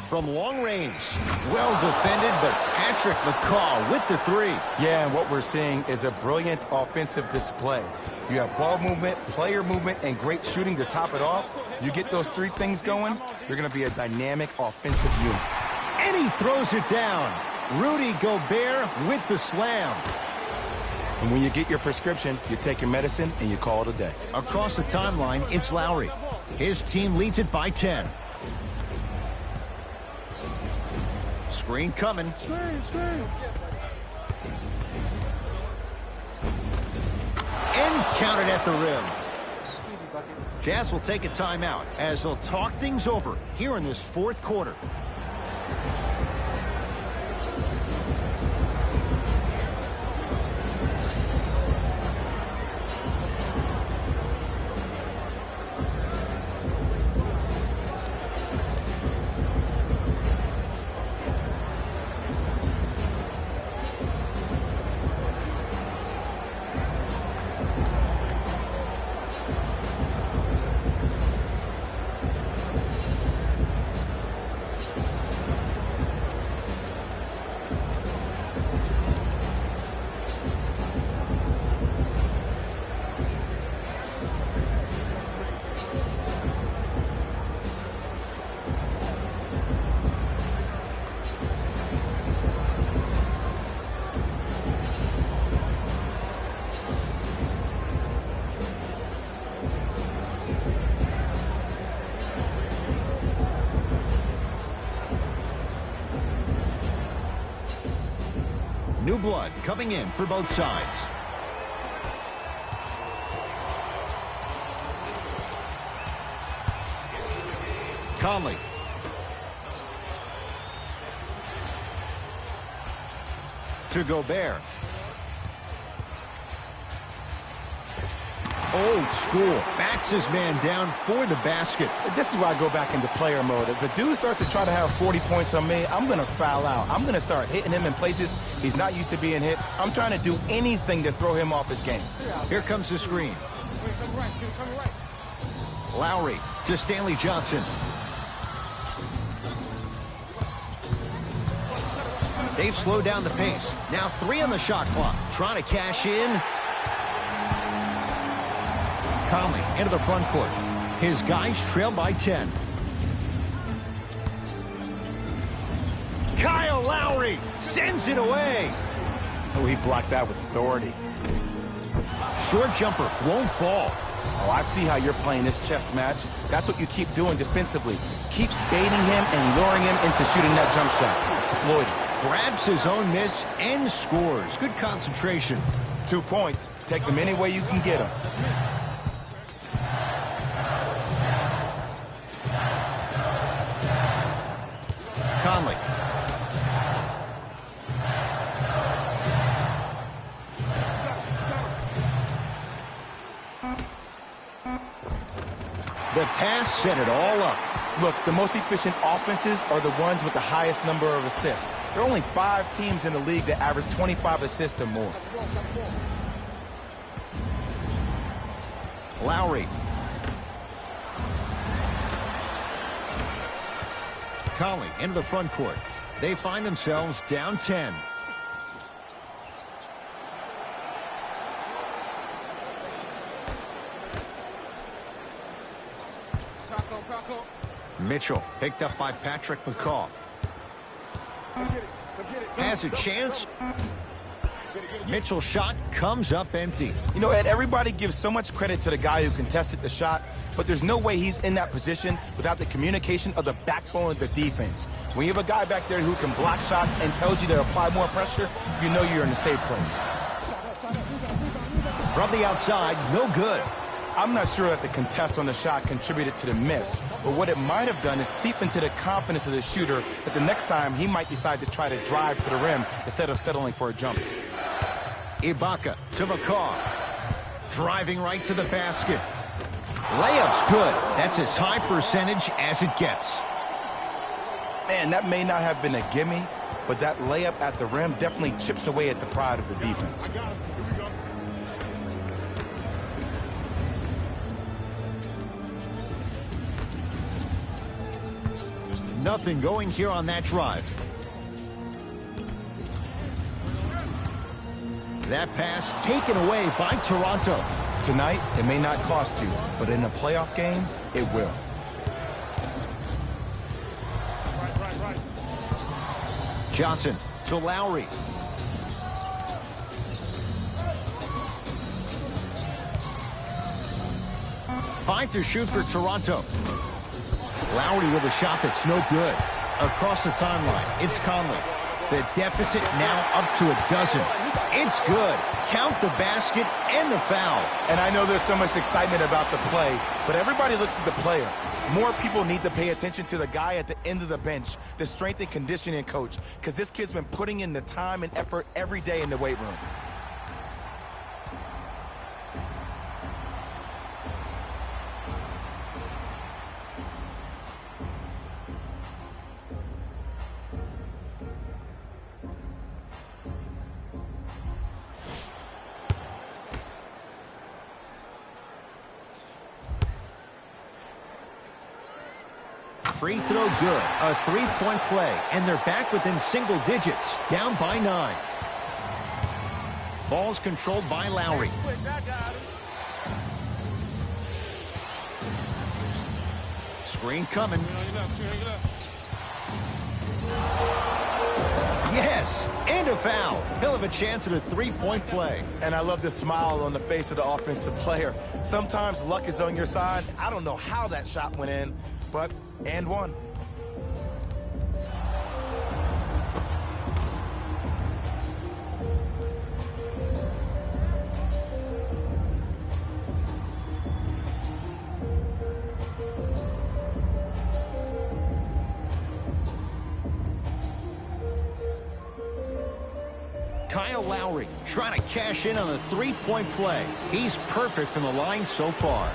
From long range. Well defended, but Patrick McCaw with the 3. Yeah, and what we're seeing is a brilliant offensive display. You have ball movement, player movement, and great shooting to top it off. You get those 3 things going, you're going to be a dynamic offensive unit. And he throws it down. Rudy Gobert with the slam. And when you get your prescription, you take your medicine and you call it a day. Across the timeline, it's Lowry. His team leads it by 10. Screen coming. And counted at the rim. Jazz will take a timeout as they'll talk things over here in this 4th quarter. New blood coming in for both sides. Conley. To Gobert. Old school. Backs his man down for the basket. This is where I go back into player mode. If the dude starts to try to have 40 points on me, I'm going to foul out. I'm going to start hitting him in places he's not used to being hit. I'm trying to do anything to throw him off his game. Here comes the screen. Lowry to Stanley Johnson. They've slowed down the pace. Now 3 on the shot clock. Trying to cash in. Conley into the front court. His guys trail by 10. Kyle Lowry sends it away. Oh, he blocked that with authority. Short jumper won't fall. Oh, I see how you're playing this chess match. That's what you keep doing defensively. Keep baiting him and luring him into shooting that jump shot. Exploit it. Grabs his own miss and scores. Good concentration. 2 points. Take them any way you can get them. Conley. The pass set it all up. Look, the most efficient offenses are the ones with the highest number of assists. There are only 5 teams in the league that average 25 assists or more. Lowry. Conley into the front court. They find themselves down 10. Mitchell picked up by Patrick McCaw. Has a chance. Mitchell's shot comes up empty. You know, Ed, everybody gives so much credit to the guy who contested the shot, but there's no way he's in that position without the communication of the backbone of the defense. When you have a guy back there who can block shots and tells you to apply more pressure, you know you're in a safe place. From the outside, no good. I'm not sure that the contest on the shot contributed to the miss, but what it might have done is seep into the confidence of the shooter that the next time he might decide to try to drive to the rim instead of settling for a jump. Ibaka to McCaw. Driving right to the basket. Layup's good. That's as high percentage as it gets. Man, that may not have been a gimme, but that layup at the rim definitely chips away at the pride of the defense. Nothing going here on that drive. That pass taken away by Toronto. Tonight, it may not cost you, but in a playoff game, it will. Johnson to Lowry. Five to shoot for Toronto. Lowry with a shot that's no good. Across the timeline, it's Conley. The deficit now up to a dozen. It's good. Count the basket and the foul. And I know there's so much excitement about the play, but everybody looks at the player. More people need to pay attention to the guy at the end of the bench, the strength and conditioning coach, because this kid's been putting in the time and effort every day in the weight room. Free throw good. A three-point play, and they're back within single digits, down by 9. Ball's controlled by Lowry. Screen coming. Yes, and a foul. He'll have a chance at a three-point play. And I love the smile on the face of the offensive player. Sometimes luck is on your side. I don't know how that shot went in, but and one. Kyle Lowry trying to cash in on a three-point play. He's perfect from the line so far.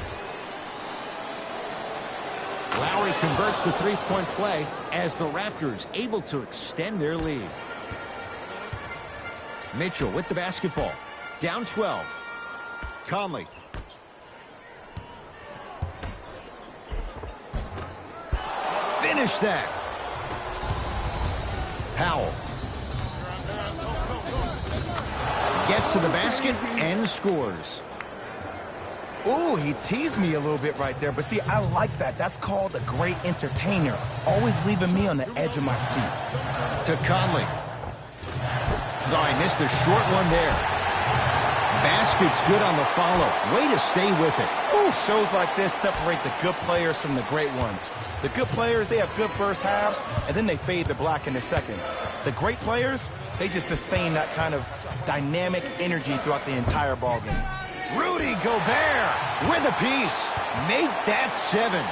Lowry converts the three-point play as the Raptors able to extend their lead. Mitchell with the basketball. Down 12. Conley. Finish that. Powell. Gets to the basket and scores. Ooh, he teased me a little bit right there. But see, I like that. That's called a great entertainer. Always leaving me on the edge of my seat. To Conley. Oh, I missed a short one there. Basket's good on the follow. Way to stay with it. Ooh, shows like this separate the good players from the great ones. The good players, they have good first halves, and then they fade to black in the second. The great players, they just sustain that kind of dynamic energy throughout the entire ball game. Rudy Gobert with a piece. Make that 7.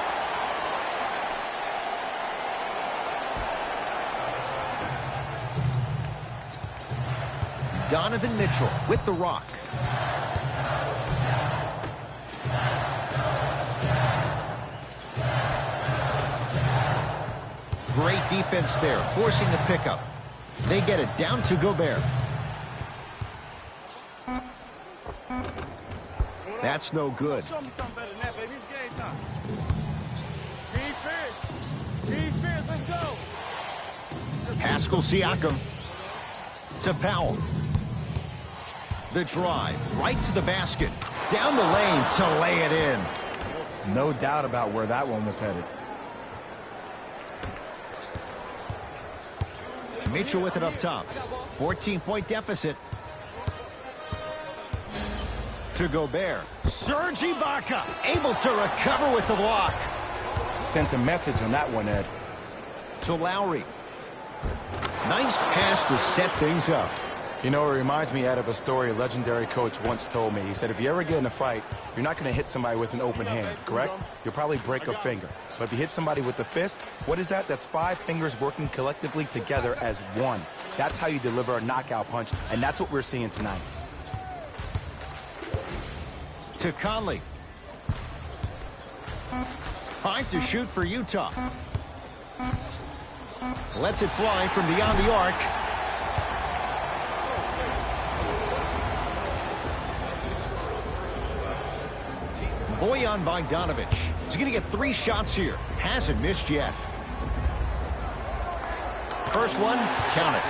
Donovan Mitchell with the rock. Great defense there, forcing the pickup. They get it down to Gobert. That's no good. Show me something better than that, baby. It's game time. Defense, let's go. Pascal Siakam to Powell. The drive, right to the basket. Down the lane to lay it in. No doubt about where that one was headed. Mitchell with it up top. 14-point deficit. to Gobert. Serge Ibaka able to recover with the block. Sent a message on that one, Ed. To Lowry. Nice pass to set things up. You know, it reminds me, Ed, of a story a legendary coach once told me. He said, if you ever get in a fight, you're not going to hit somebody with an open hand, correct? You'll probably break a finger. But if you hit somebody with the fist, what is that? That's 5 fingers working collectively together as one. That's how you deliver a knockout punch, and that's what we're seeing tonight. To Conley. 5 to shoot for Utah. Lets it fly from beyond the arc. Bojan Bogdanovic. He's going to get 3 shots here. Hasn't missed yet. First one, count it.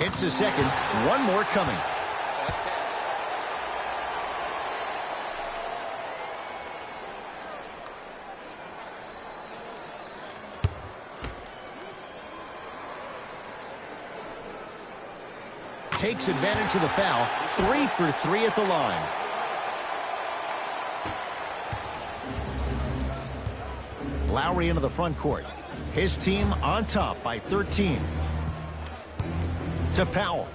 Hits the second. One more coming. Takes advantage of the foul. 3 for 3 at the line. Lowry into the front court. His team on top by 13. To Powell.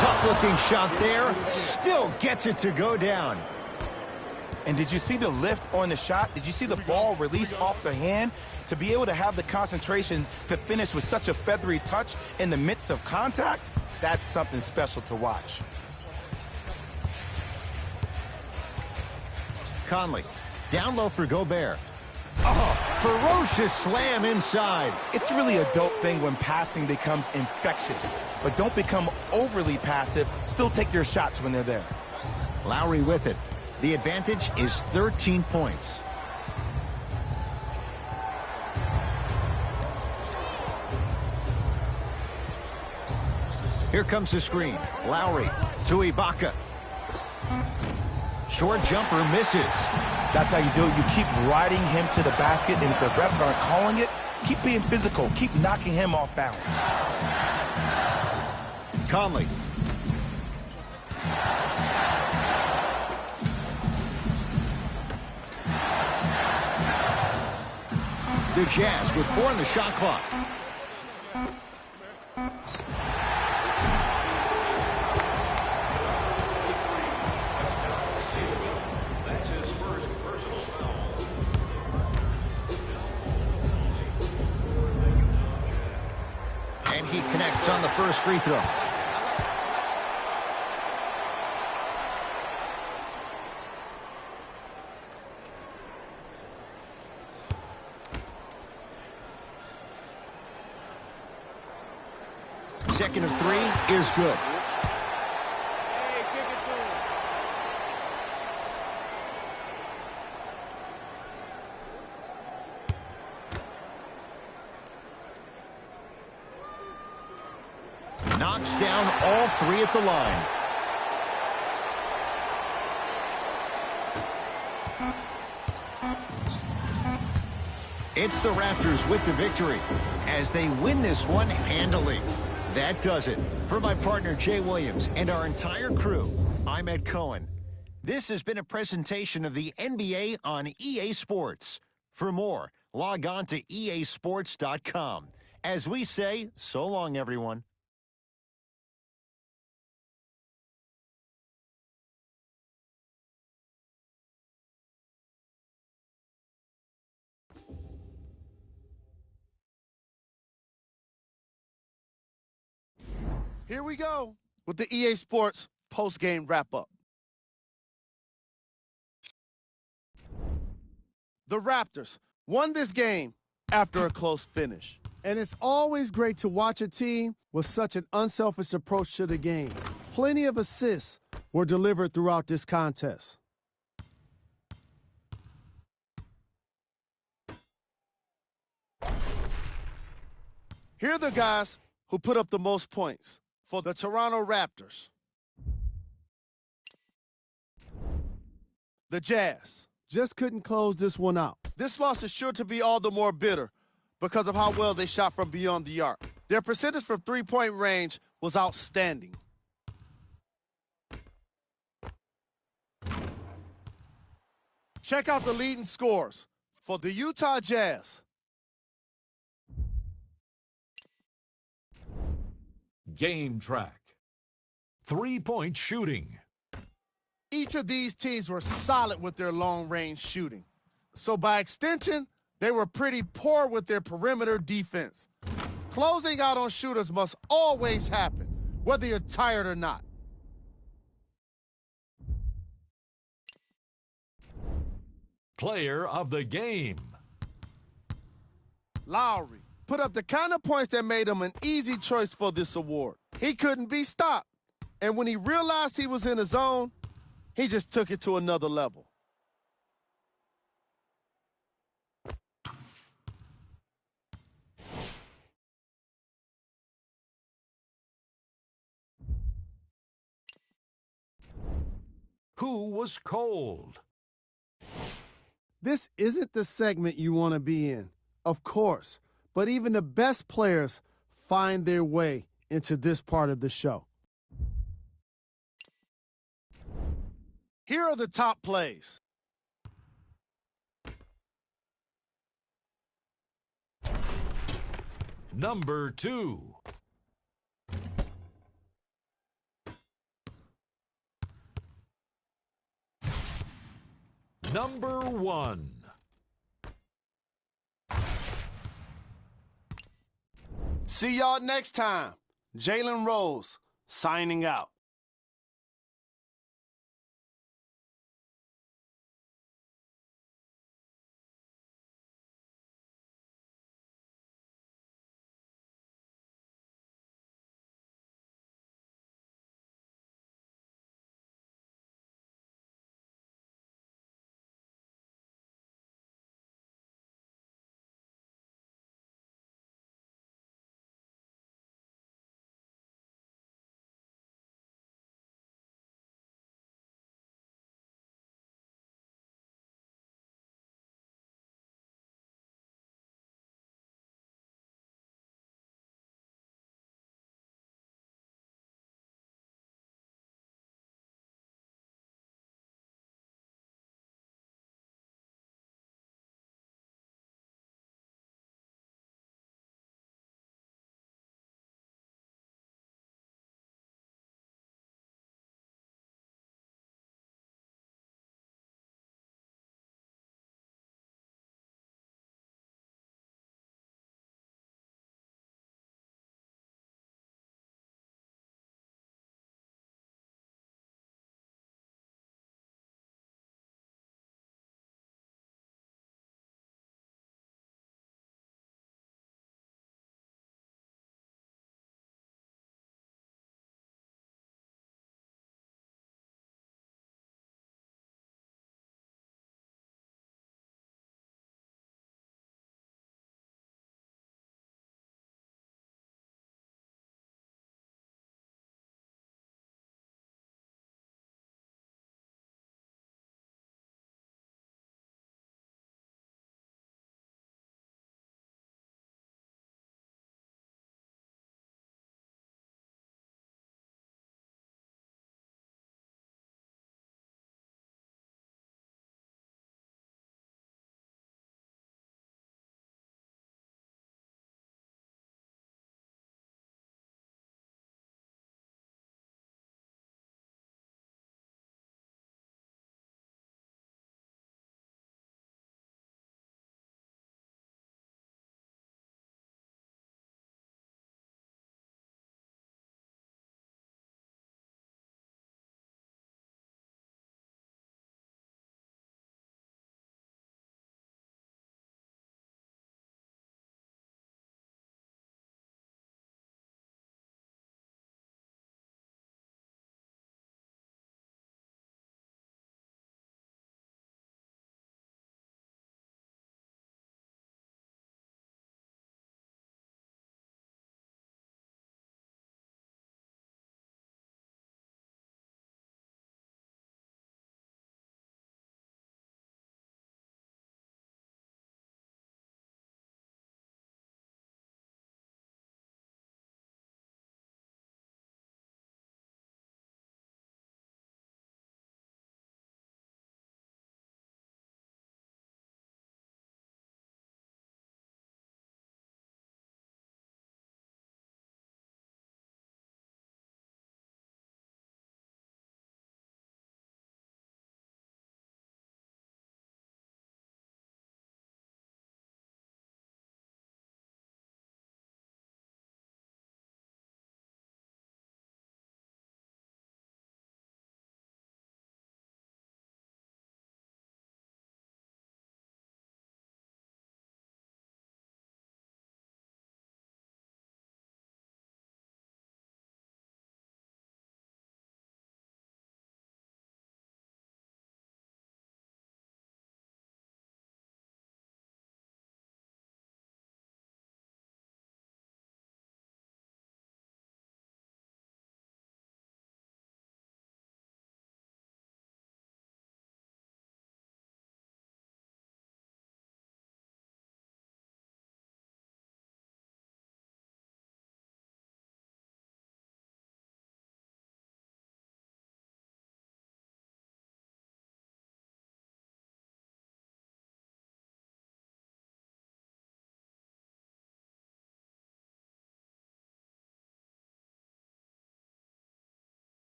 Tough-looking shot there. Still gets it to go down. And did you see the lift on the shot? Did you see the ball release off the hand? To be able to have the concentration to finish with such a feathery touch in the midst of contact, that's something special to watch. Conley, down low for Gobert. Oh, ferocious slam inside. It's really a dope thing when passing becomes infectious. But don't become overly passive. Still take your shots when they're there. Lowry with it. The advantage is 13 points. Here comes the screen. Lowry to Ibaka. Short jumper misses. That's how you do it. You keep riding him to the basket, and if the refs aren't calling it, keep being physical. Keep knocking him off balance. Conley. The Jazz with 4 on the shot clock. That's his first personal foul. And he connects on the first free throw. Second of 3 is good. Hey, kick it to him. Knocks down all 3 at the line. It's the Raptors with the victory as they win this one handily. That does it. For my partner, Jay Williams, and our entire crew, I'm Ed Cohen. This has been a presentation of the NBA on EA Sports. For more, log on to easports.com. As we say, so long, everyone. Here we go with the EA Sports post-game wrap-up. The Raptors won this game after a close finish. And it's always great to watch a team with such an unselfish approach to the game. Plenty of assists were delivered throughout this contest. Here are the guys who put up the most points for the Toronto Raptors. The Jazz just couldn't close this one out. This loss is sure to be all the more bitter because of how well they shot from beyond the arc. Their percentage from three-point range was outstanding. Check out the leading scores for the Utah Jazz. Game track. 3-point shooting. Each of these teams were solid with their long-range shooting. So by extension, they were pretty poor with their perimeter defense. Closing out on shooters must always happen, whether you're tired or not. Player of the game. Lowry put up the kind of points that made him an easy choice for this award. He couldn't be stopped. And when he realized he was in his zone, he just took it to another level. Who was cold? This isn't the segment you want to be in, of course, but even the best players find their way into this part of the show. Here are the top plays. Number 2. Number 1. See y'all next time. Jalen Rose signing out.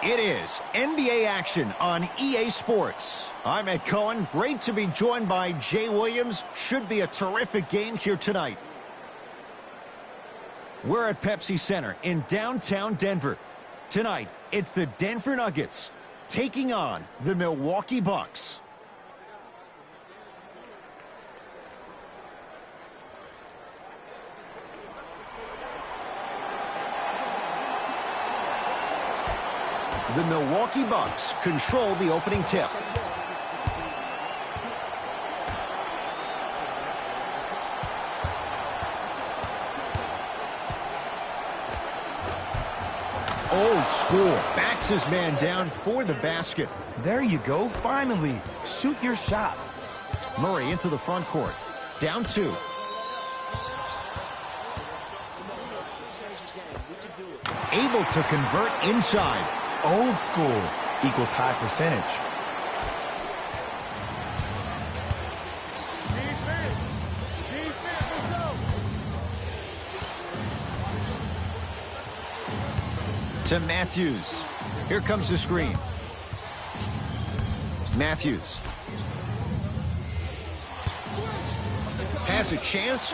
It is NBA action on EA Sports. I'm Ed Cohen. Great to be joined by Jay Williams. Should be a terrific game here tonight. We're at Pepsi Center in downtown Denver. Tonight, it's the Denver Nuggets taking on the Milwaukee Bucks. The Milwaukee Bucks control the opening tip. Old school. Backs his man down for the basket. There you go, finally. Shoot your shot. Murray into the front court. Down 2. Able to convert inside. Old school equals high percentage. To Matthews. Here comes the screen. Matthews. Has a chance.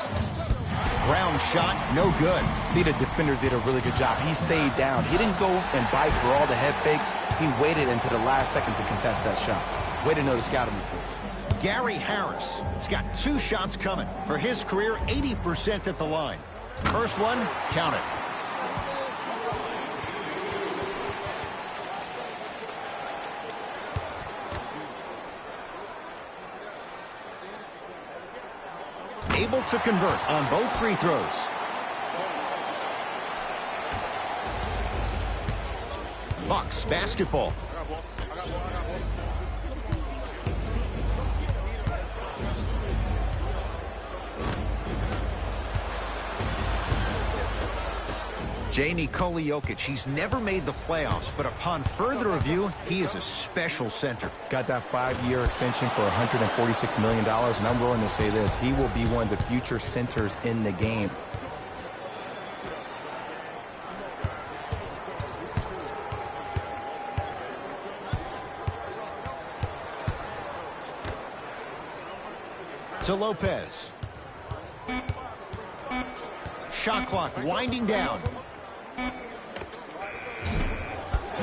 Brown shot, no good. See, the defender did a really good job. He stayed down. He didn't go and bite for all the head fakes. He waited until the last second to contest that shot. Way to know the scouting report. Gary Harris has got 2 shots coming. For his career, 80% at the line. First one, count it. Able to convert on both free throws. Bucks basketball. Nikola Jokic, he's never made the playoffs, but upon further review, he is a special center. Got that 5-year extension for $146 million, and I'm willing to say this. He will be one of the future centers in the game. To Lopez. Shot clock winding down.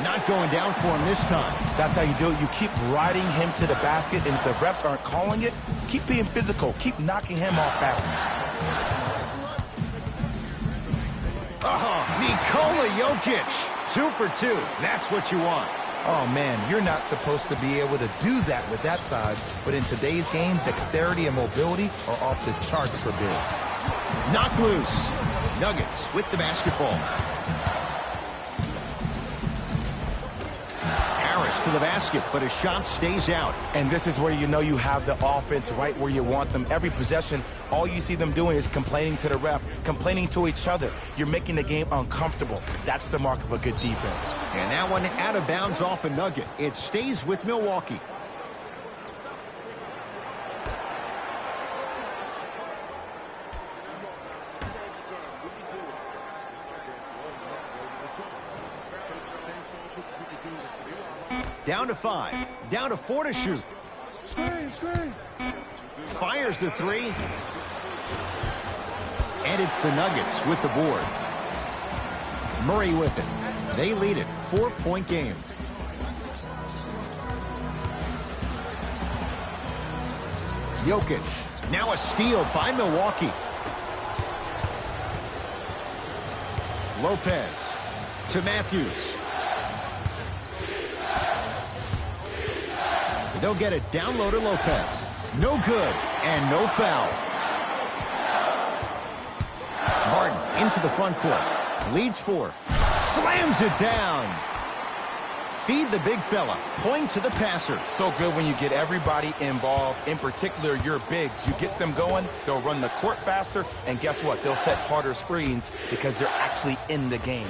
Not going down for him this time. That's how you do it. You keep riding him to the basket, and if the refs aren't calling it, keep being physical. Keep knocking him off balance. Nikola Jokic. 2 for 2. That's what you want. Oh, man, you're not supposed to be able to do that with that size, but in today's game, dexterity and mobility are off the charts for bigs. Knocked loose. Nuggets with the basketball. Harris to the basket, but his shot stays out. And this is where you know you have the offense right where you want them. Every possession, all you see them doing is complaining to the ref, complaining to each other. You're making the game uncomfortable. That's the mark of a good defense. And that one out of bounds off a Nugget. It stays with Milwaukee. Down to 5. Down to 4 to shoot. Fires the 3. And it's the Nuggets with the board. Murray with it. They lead it. 4-point game. Jokic. Now a steal by Milwaukee. Lopez to Matthews. They'll get it down low to Lopez. No good and no foul. Martin into the front court. Leads 4. Slams it down. Feed the big fella. Point to the passer. So good when you get everybody involved, in particular your bigs. You get them going, they'll run the court faster, and guess what? They'll set harder screens because they're actually in the game.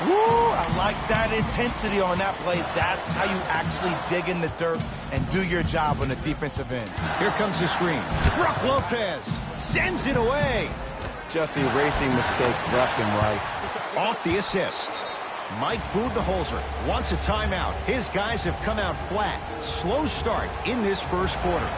Woo! I like that intensity on that play. That's how you actually dig in the dirt and do your job on the defensive end. Here comes the screen. Brook Lopez sends it away. Just erasing mistakes left and right. Off the assist. Mike Budenholzer wants a timeout. His guys have come out flat. Slow start in this first quarter.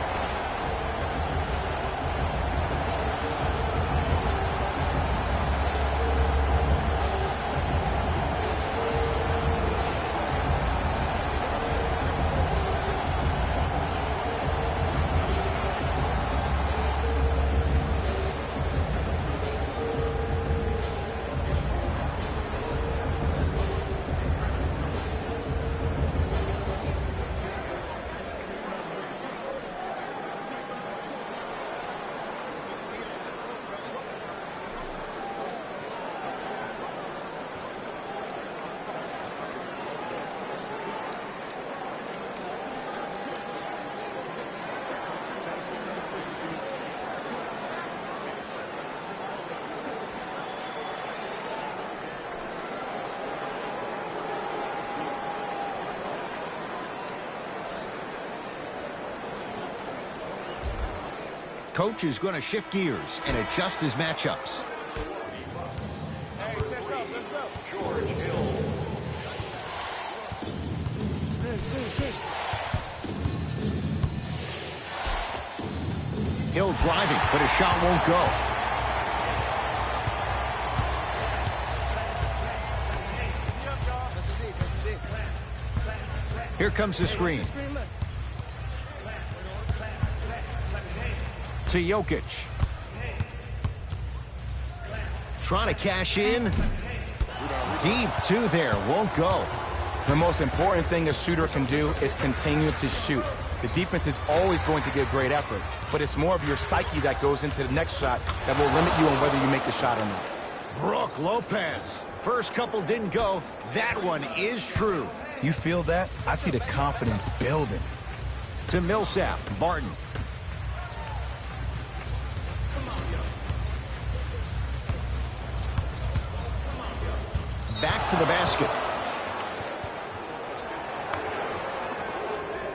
Coach is going to shift gears and adjust his matchups. Hey, chest up, let's go. George Hill. Hill driving, but his shot won't go. Here comes the screen. To Jokic. Trying to cash in. Deep two there. Won't go. The most important thing a shooter can do is continue to shoot. The defense is always going to give great effort, but it's more of your psyche that goes into the next shot that will limit you on whether you make the shot or not. Brook Lopez. First couple didn't go. That one is true. You feel that? I see the confidence building. To Millsap. Barton. Back to the basket.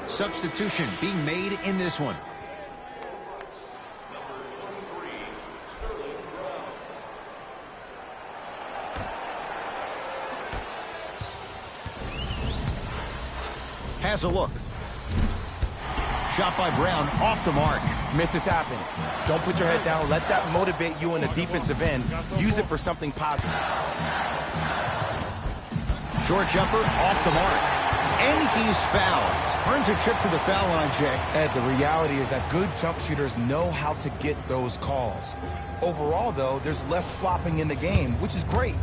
Substitution being made in this one. Has a look. Shot by Brown off the mark. Misses happen. Don't put your head down. Let that motivate you in the defensive end. Use it for something positive. Short jumper off the mark. And he's fouled. Earns a trip to the foul line, Jay. Ed, the reality is that good jump shooters know how to get those calls. Overall, though, there's less flopping in the game, which is great.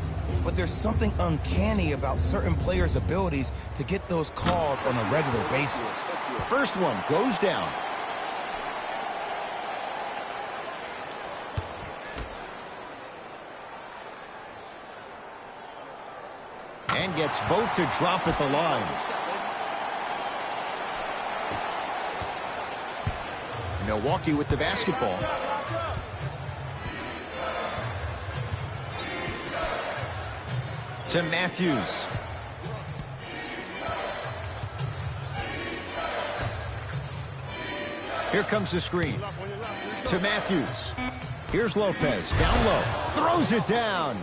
But there's something uncanny about certain players' abilities to get those calls on a regular basis. First one goes down. And gets both to drop at the line. Milwaukee with the basketball. To Matthews. Here comes the screen. To Matthews. Here's Lopez. Down low. Throws it down.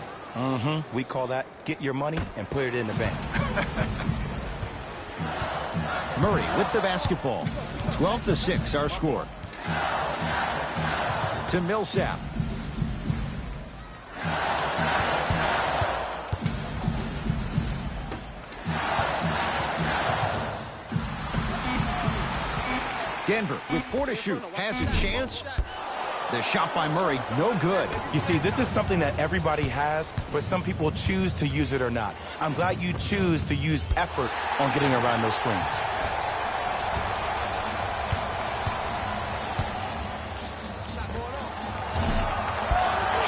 We call that get your money and put it in the bank. Murray with the basketball. 12-6 our score. To Millsap. Denver with 4 to shoot. Has a chance. The shot by Murray, no good. You see, this is something that everybody has, but some people choose to use it or not. I'm glad you choose to use effort on getting around those screens.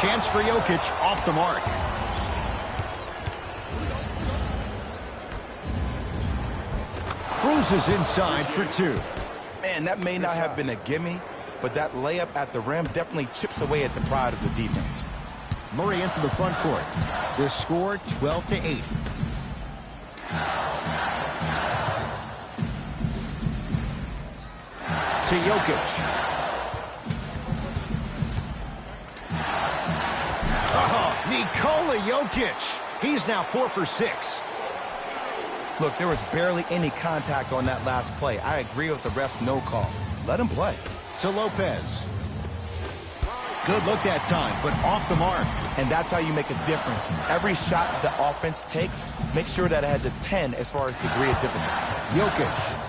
Chance for Jokic off the mark. Cruises inside for 2. Man, that may not have been a gimme, but that layup at the rim definitely chips away at the pride of the defense. Murray into the front court. The score 12-8. To Jokic. Oh, Nikola Jokic. He's now 4 for 6. Look, there was barely any contact on that last play. I agree with the ref's no call. Let him play. To Lopez. Good look that time, but off the mark. And that's how you make a difference. Every shot the offense takes, make sure that it has a 10 as far as degree of difficulty. Jokic.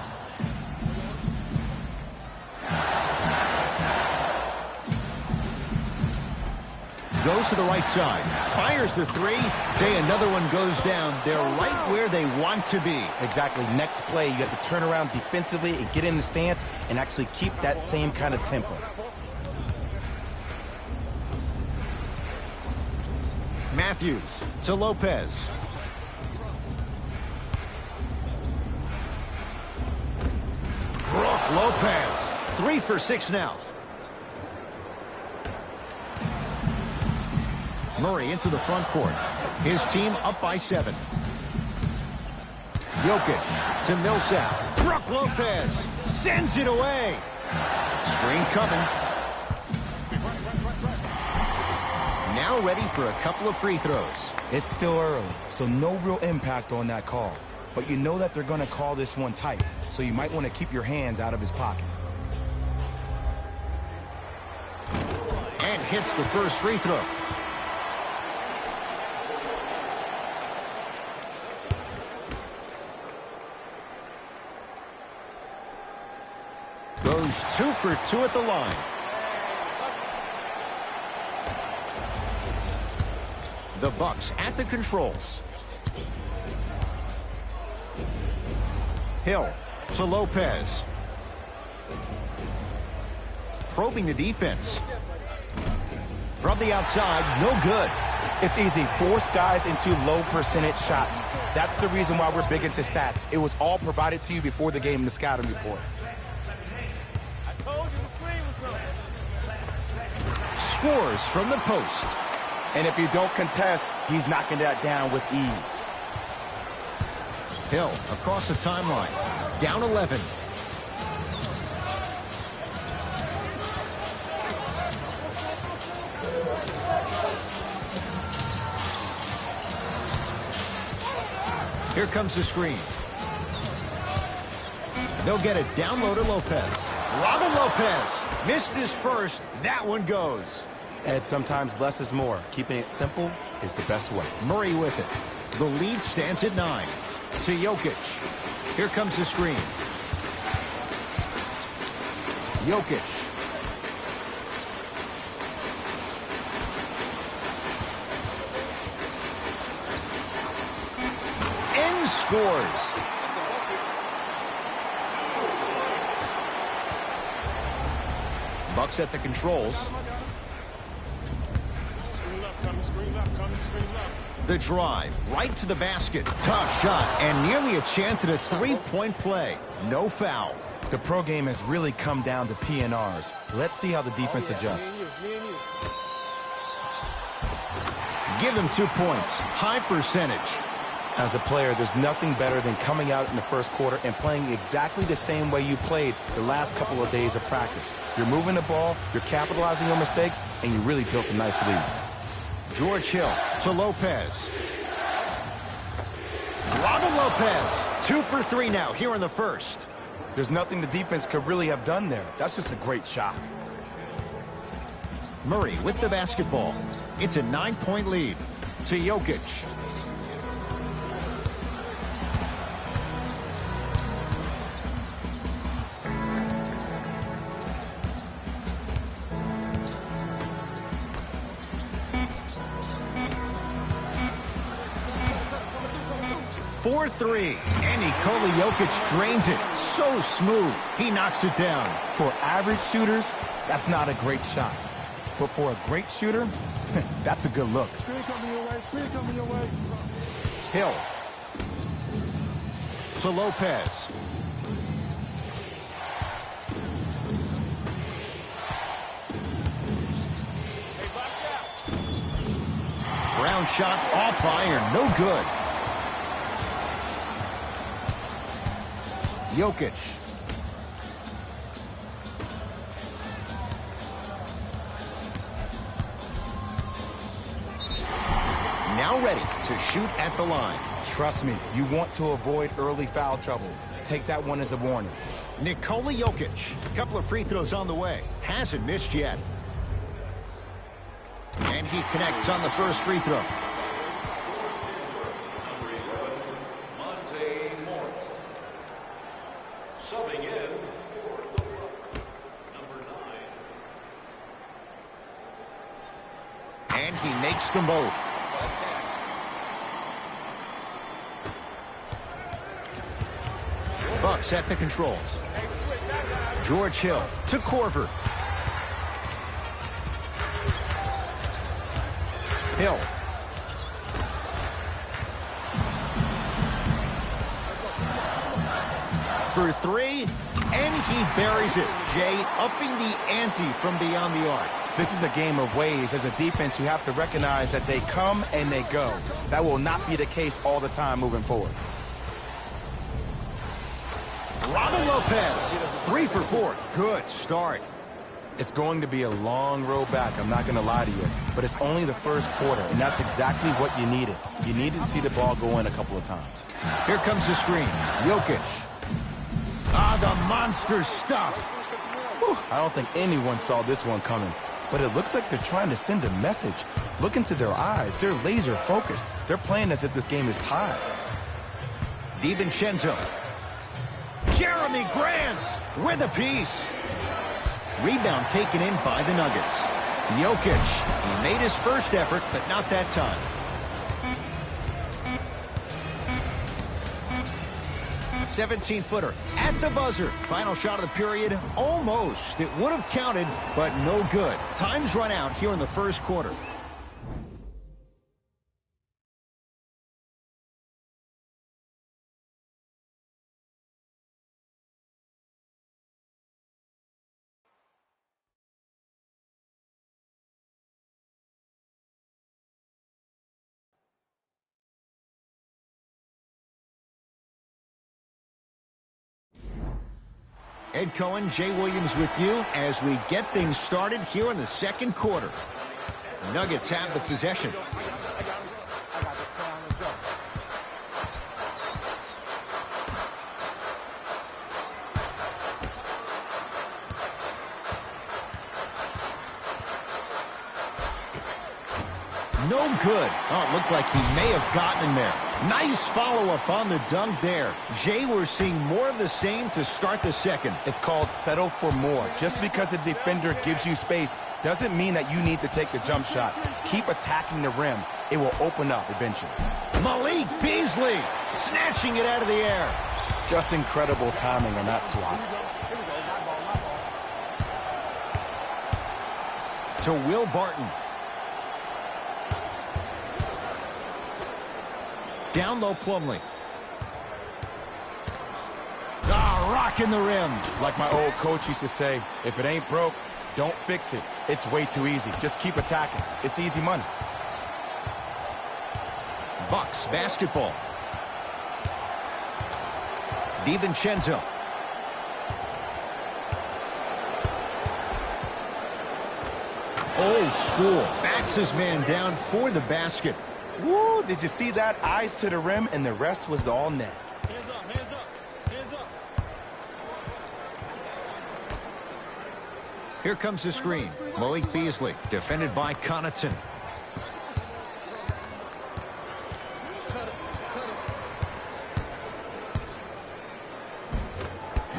Goes to the right side. Fires the three. Jay, another one goes down. They're right where they want to be. Exactly. Next play, you have to turn around defensively and get in the stance and actually keep that same kind of tempo. Matthews to Lopez. Brook Lopez. 3 for 6 now. Murray into the front court. His team up by 7. Jokic to Millsap. Brook Lopez sends it away. Screen coming. Now ready for a couple of free throws. It's still early, so no real impact on that call. But you know that they're going to call this one tight, so you might want to keep your hands out of his pocket. And hits the first free throw. Goes 2 for 2 at the line. The Bucks at the controls. Hill to Lopez. Probing the defense. From the outside, no good. It's easy. Force guys into low percentage shots. That's the reason why we're big into stats. It was all provided to you before the game in the scouting report. Scores from the post. And if you don't contest, he's knocking that down with ease. Hill across the timeline. Down 11. Here comes the screen. They'll get it down low to Lopez. Robin Lopez missed his first. That one goes. And sometimes less is more. Keeping it simple is the best way. Murray with it. The lead stands at 9. To Jokic. Here comes the screen. Jokic. And scores. Bucks at the controls. The drive, right to the basket. Tough shot, and nearly a chance at a three-point play. No foul. The pro game has really come down to PNRs. Let's see how the defense adjusts. Give him 2 points. High percentage. As a player, there's nothing better than coming out in the first quarter and playing exactly the same way you played the last couple of days of practice. You're moving the ball, you're capitalizing on mistakes, and you really built a nice lead. George Hill to Lopez. Robin Lopez. 2 for 3 now here in the first. There's nothing the defense could really have done there. That's just a great shot. Murray with the basketball. It's a 9-point lead to Jokic. For 3, and Nikola Jokic drains it. So smooth, he knocks it down. For average shooters, that's not a great shot. But for a great shooter, that's a good look. Screen coming your way, screen coming your way. Hill to Lopez. Brown shot off iron, no good. Jokic. Now ready to shoot at the line. Trust me, you want to avoid early foul trouble. Take that one as a warning. Nikola Jokic. A couple of free throws on the way. Hasn't missed yet. And he connects on the first free throw. Subbing in for number 9. And he makes them both. Bucks at the controls. George Hill to Korver. Hill. For three, and he buries it. Jay upping the ante from beyond the arc. This is a game of ways. As a defense, you have to recognize that they come and they go. That will not be the case all the time moving forward. Robin Lopez, 3 for 4. Good start. It's going to be a long road back, I'm not going to lie to you. But it's only the first quarter, and that's exactly what you needed. You needed to see the ball go in a couple of times. Here comes the screen. Jokic. Ah, the monster stuff. Whew, I don't think anyone saw this one coming. But it looks like they're trying to send a message. Look into their eyes. They're laser focused. They're playing as if this game is tied. DiVincenzo. Jeremy Grant with a piece. Rebound taken in by the Nuggets. Jokic. He made his first effort, but not that time. "17-footer at the buzzer. Final shot of the period. Almost. It would have counted, but no good. Time's run out here in the first quarter. Ed Cohen, Jay Williams with you as we get things started here in the second quarter. Nuggets have the possession. No good. Oh, it looked like he may have gotten in there. Nice follow-up on the dunk there. Jay, we're seeing more of the same to start the second. It's called settle for more. Just because a defender gives you space doesn't mean that you need to take the jump shot. Keep attacking the rim. It will open up eventually. Malik Beasley snatching it out of the air. Just incredible timing on that swat. To Will Barton. Down low, Plumlee. Ah, rocking the rim. Like my old coach used to say, if it ain't broke, don't fix it. It's way too easy. Just keep attacking. It's easy money. Bucks basketball. DiVincenzo. Old school. Backs his man down for the basket. Woo, did you see that? Eyes to the rim, and the rest was all net. Hands up, hands up, hands up. Here comes the screen. Malik Beasley, defended by Connaughton.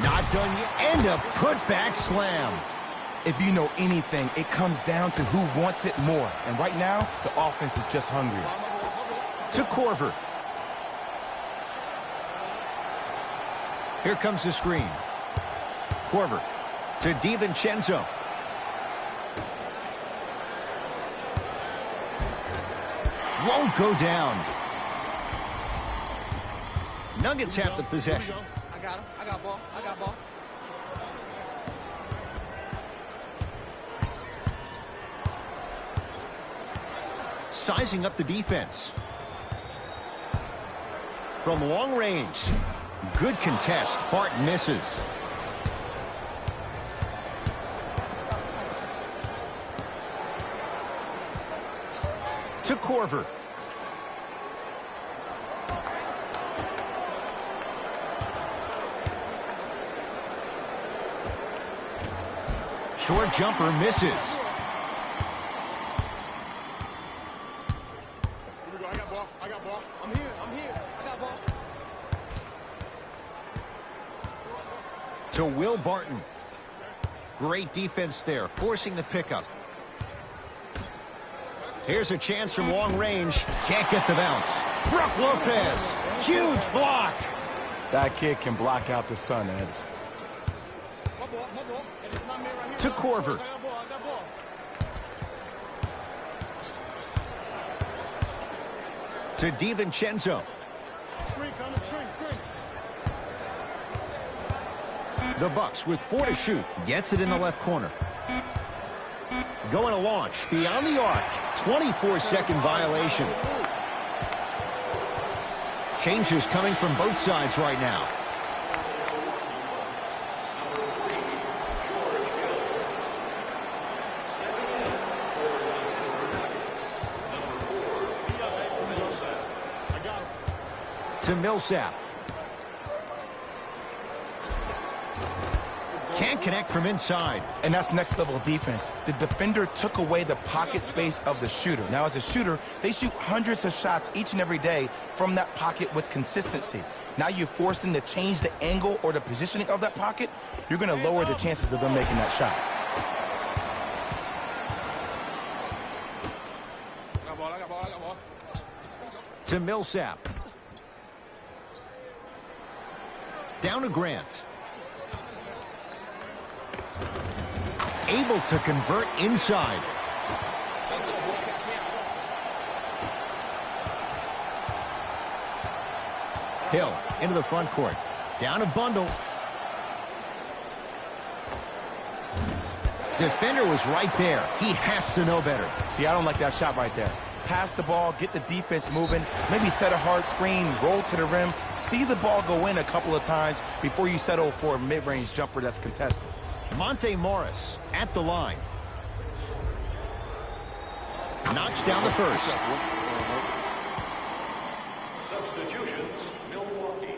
Not done yet. And a putback slam. If you know anything, it comes down to who wants it more. And right now, the offense is just hungrier. To Korver. Here comes the screen. Korver to DiVincenzo. Won't go down. Nuggets have the possession. I got him. I got ball. I got ball. Sizing up the defense. From long range. Good contest. Barton misses. To Korver. Short jumper misses. Here we go. I got ball. I got ball. I'm here. I got ball. To Will Barton. Great defense there, forcing the pickup. Here's a chance from long range. Can't get the bounce. Brook Lopez. Huge block. That kid can block out the sun, Ed. My ball. My ball. And it's my man right here. To Corver. I got ball. I got ball. To DiVincenzo. Screen coming. Screen. The Bucks with 4 to shoot. Gets it in the left corner. Going to launch. Beyond the arc. 24-second violation. Changes coming from both sides right now. To Millsap. Can't connect from inside. And that's next level defense. The defender took away the pocket space of the shooter. Now, as a shooter, they shoot hundreds of shots each and every day from that pocket with consistency. Now you force them to change the angle or the positioning of that pocket. You're going to lower the chances of them making that shot. I got ball. I got ball. I got ball. To Millsap. Down to Grant. Able to convert inside. Hill into the front court. Down a bundle. Defender was right there. He has to know better. See, I don't like that shot right there. Pass the ball, get the defense moving, maybe set a hard screen, roll to the rim, see the ball go in a couple of times before you settle for a mid-range jumper that's contested. Monte Morris at the line. Knocks down the first. Substitutions, Milwaukee.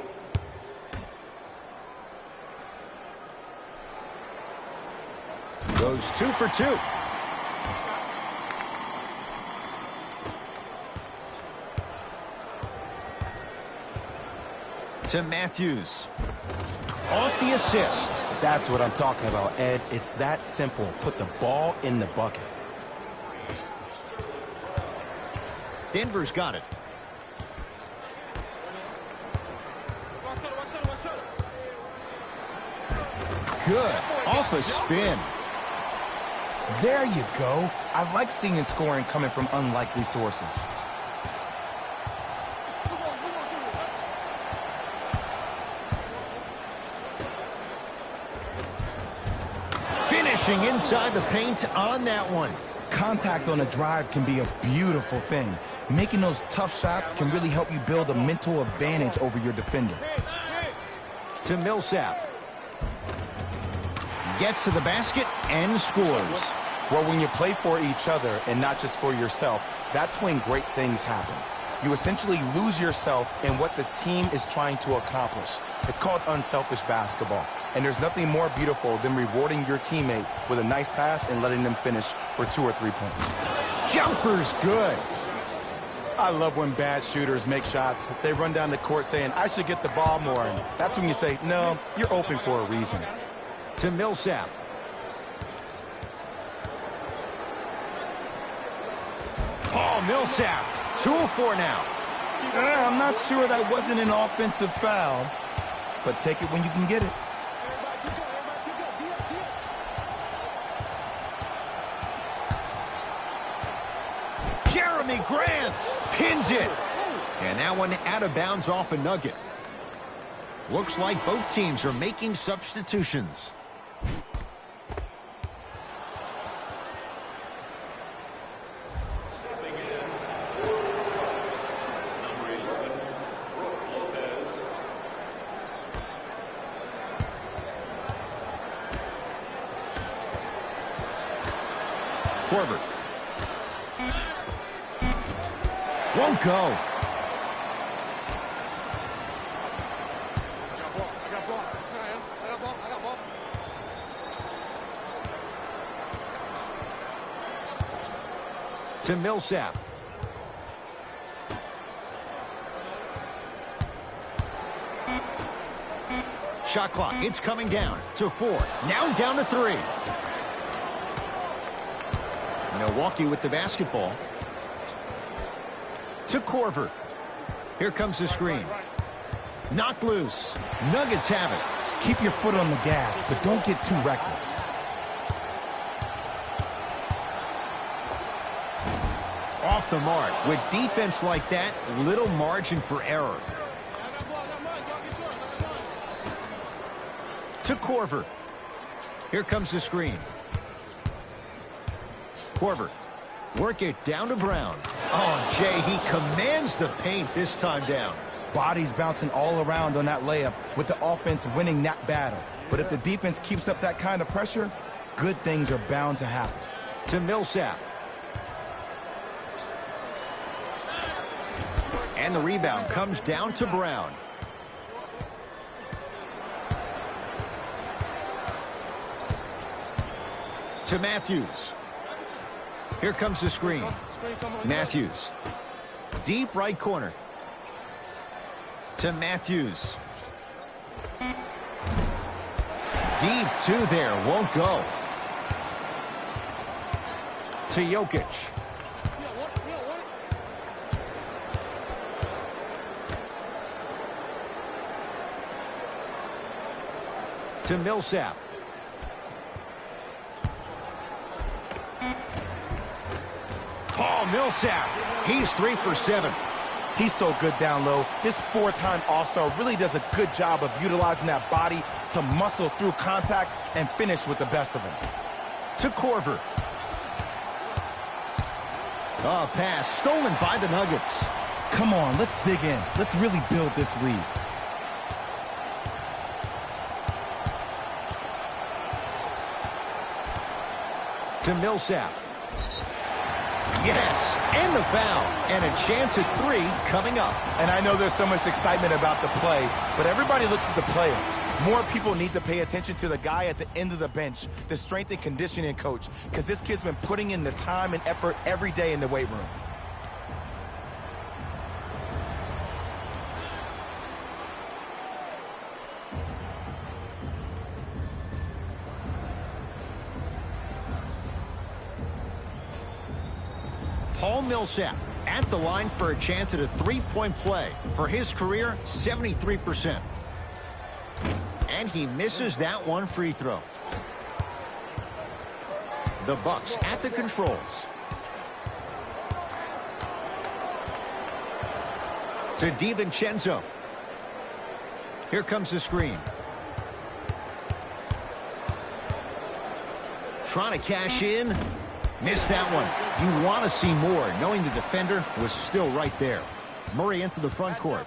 Goes 2 for 2. To Matthews. Off the assist. That's what I'm talking about, Ed. It's that simple. Put the ball in the bucket. Denver's got it. Good. Off a spin. There you go. I like seeing scoring coming from unlikely sources. Finishing inside the paint on that one. Contact on a drive can be a beautiful thing. Making those tough shots can really help you build a mental advantage over your defender. To Millsap. Gets to the basket and scores. Well, when you play for each other and not just for yourself, that's when great things happen. You essentially lose yourself in what the team is trying to accomplish. It's called unselfish basketball. And there's nothing more beautiful than rewarding your teammate with a nice pass and letting them finish for 2 or 3 points. Jumper's good. I love when bad shooters make shots. They run down the court saying, I should get the ball more. And that's when you say, no, you're open for a reason. To Millsap. Paul Millsap. 2 of 4 now. I'm not sure that wasn't an offensive foul, but take it when you can get it. Jeremy Grant pins it. And that one out of bounds off a nugget. Looks like both teams are making substitutions. Stepping in, number 11, Brook Lopez. Corbett. Won't go. To Millsap. Shot clock, it's coming down to 4. Now down to 3. Milwaukee with the basketball. To Korver. Here comes the screen. Knocked loose. Nuggets have it. Keep your foot on the gas, but don't get too reckless. Off the mark. With defense like that, little margin for error. To Korver. Here comes the screen. Korver. Work it down to Brown. Oh, Jay, he commands the paint this time down. Bodies bouncing all around on that layup with the offense winning that battle. But if the defense keeps up that kind of pressure, good things are bound to happen. To Millsap. And the rebound comes down to Brown. To Matthews. Here comes the screen. Matthews. Deep right corner. To Matthews. Deep 2 there. Won't go. To Jokic. To Millsap. Paul Millsap. He's 3 for 7. He's so good down low. This 4-time All-Star really does a good job of utilizing that body to muscle through contact and finish with the best of them. To Korver. Oh, pass stolen by the Nuggets. Come on, let's dig in. Let's really build this lead. To Millsap. Yes, and the foul. And a chance at 3 coming up. And I know there's so much excitement about the play, but everybody looks at the player. More people need to pay attention to the guy at the end of the bench, the strength and conditioning coach, because this kid's been putting in the time and effort every day in the weight room. Paul Millsap at the line for a chance at a 3-point play. For his career, 73%. And he misses that one free throw. The Bucks at the controls. To DiVincenzo. Here comes the screen. Trying to cash in. Missed that one. You want to see more, knowing the defender was still right there. Murray into the front court.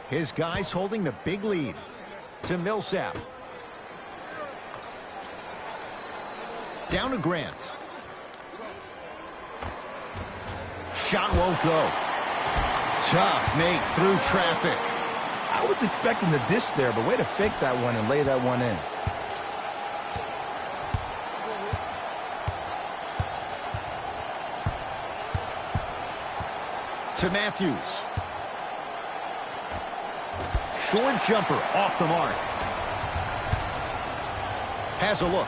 His guys holding the big lead. To Millsap. Down to Grant. Shot won't go. Tough make through traffic. I was expecting the dish there, but way to fake that one and lay that one in. To Matthews. Short jumper off the mark. Has a look.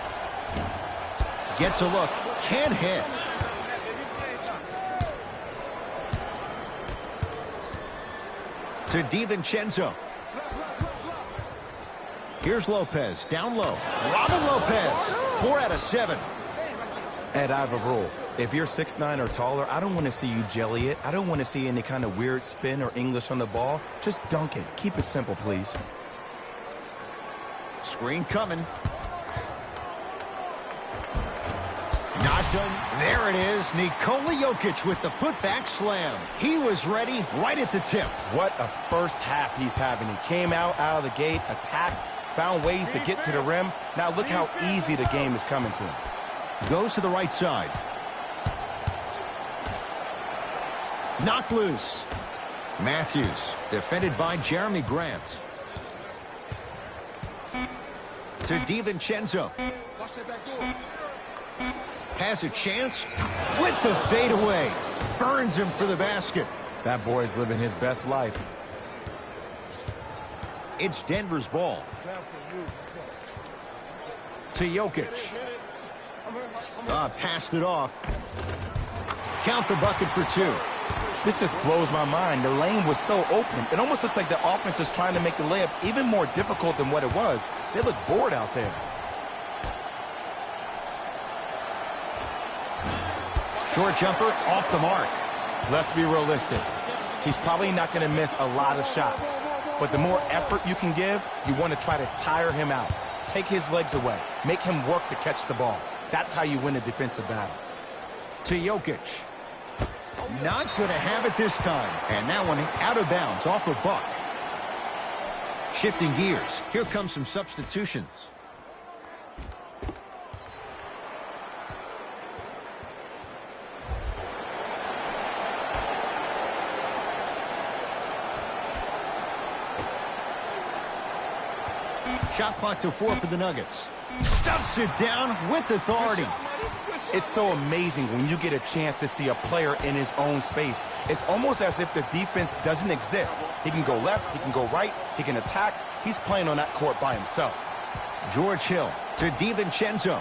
Gets a look. Can't hit. To DiVincenzo. Here's Lopez. Down low. Robin Lopez. 4 out of 7. Ed, I have a rule. If you're 6'9" or taller, I don't want to see you jelly it. I don't want to see any kind of weird spin or English on the ball. Just dunk it. Keep it simple, please. Screen coming. Not done. There it is. Nikola Jokic with the putback slam. He was ready right at the tip. What a first half he's having. He came out of the gate, attacked, found ways to get to the rim. Now look how easy the game is coming to him. Goes to the right side. Knocked loose. Matthews, defended by Jeremy Grant. To DiVincenzo. Has a chance with the fadeaway. Burns him for the basket. That boy's living his best life. It's Denver's ball. To Jokic. Passed it off. Count the bucket for 2. This just blows my mind. The lane was so open. It almost looks like the offense is trying to make the layup even more difficult than what it was. They look bored out there. Short jumper off the mark. Let's be realistic. He's probably not going to miss a lot of shots. But the more effort you can give, you want to try to tire him out. Take his legs away. Make him work to catch the ball. That's how you win a defensive battle. To Jokic. Not going to have it this time. And that one out of bounds off a buck. Shifting gears. Here come some substitutions. Shot clock to 4 for the Nuggets. Stuffs it down with authority. It's so amazing when you get a chance to see a player in his own space. It's almost as if the defense doesn't exist. He can go left, he can go right, he can attack. He's playing on that court by himself. George Hill to DiVincenzo.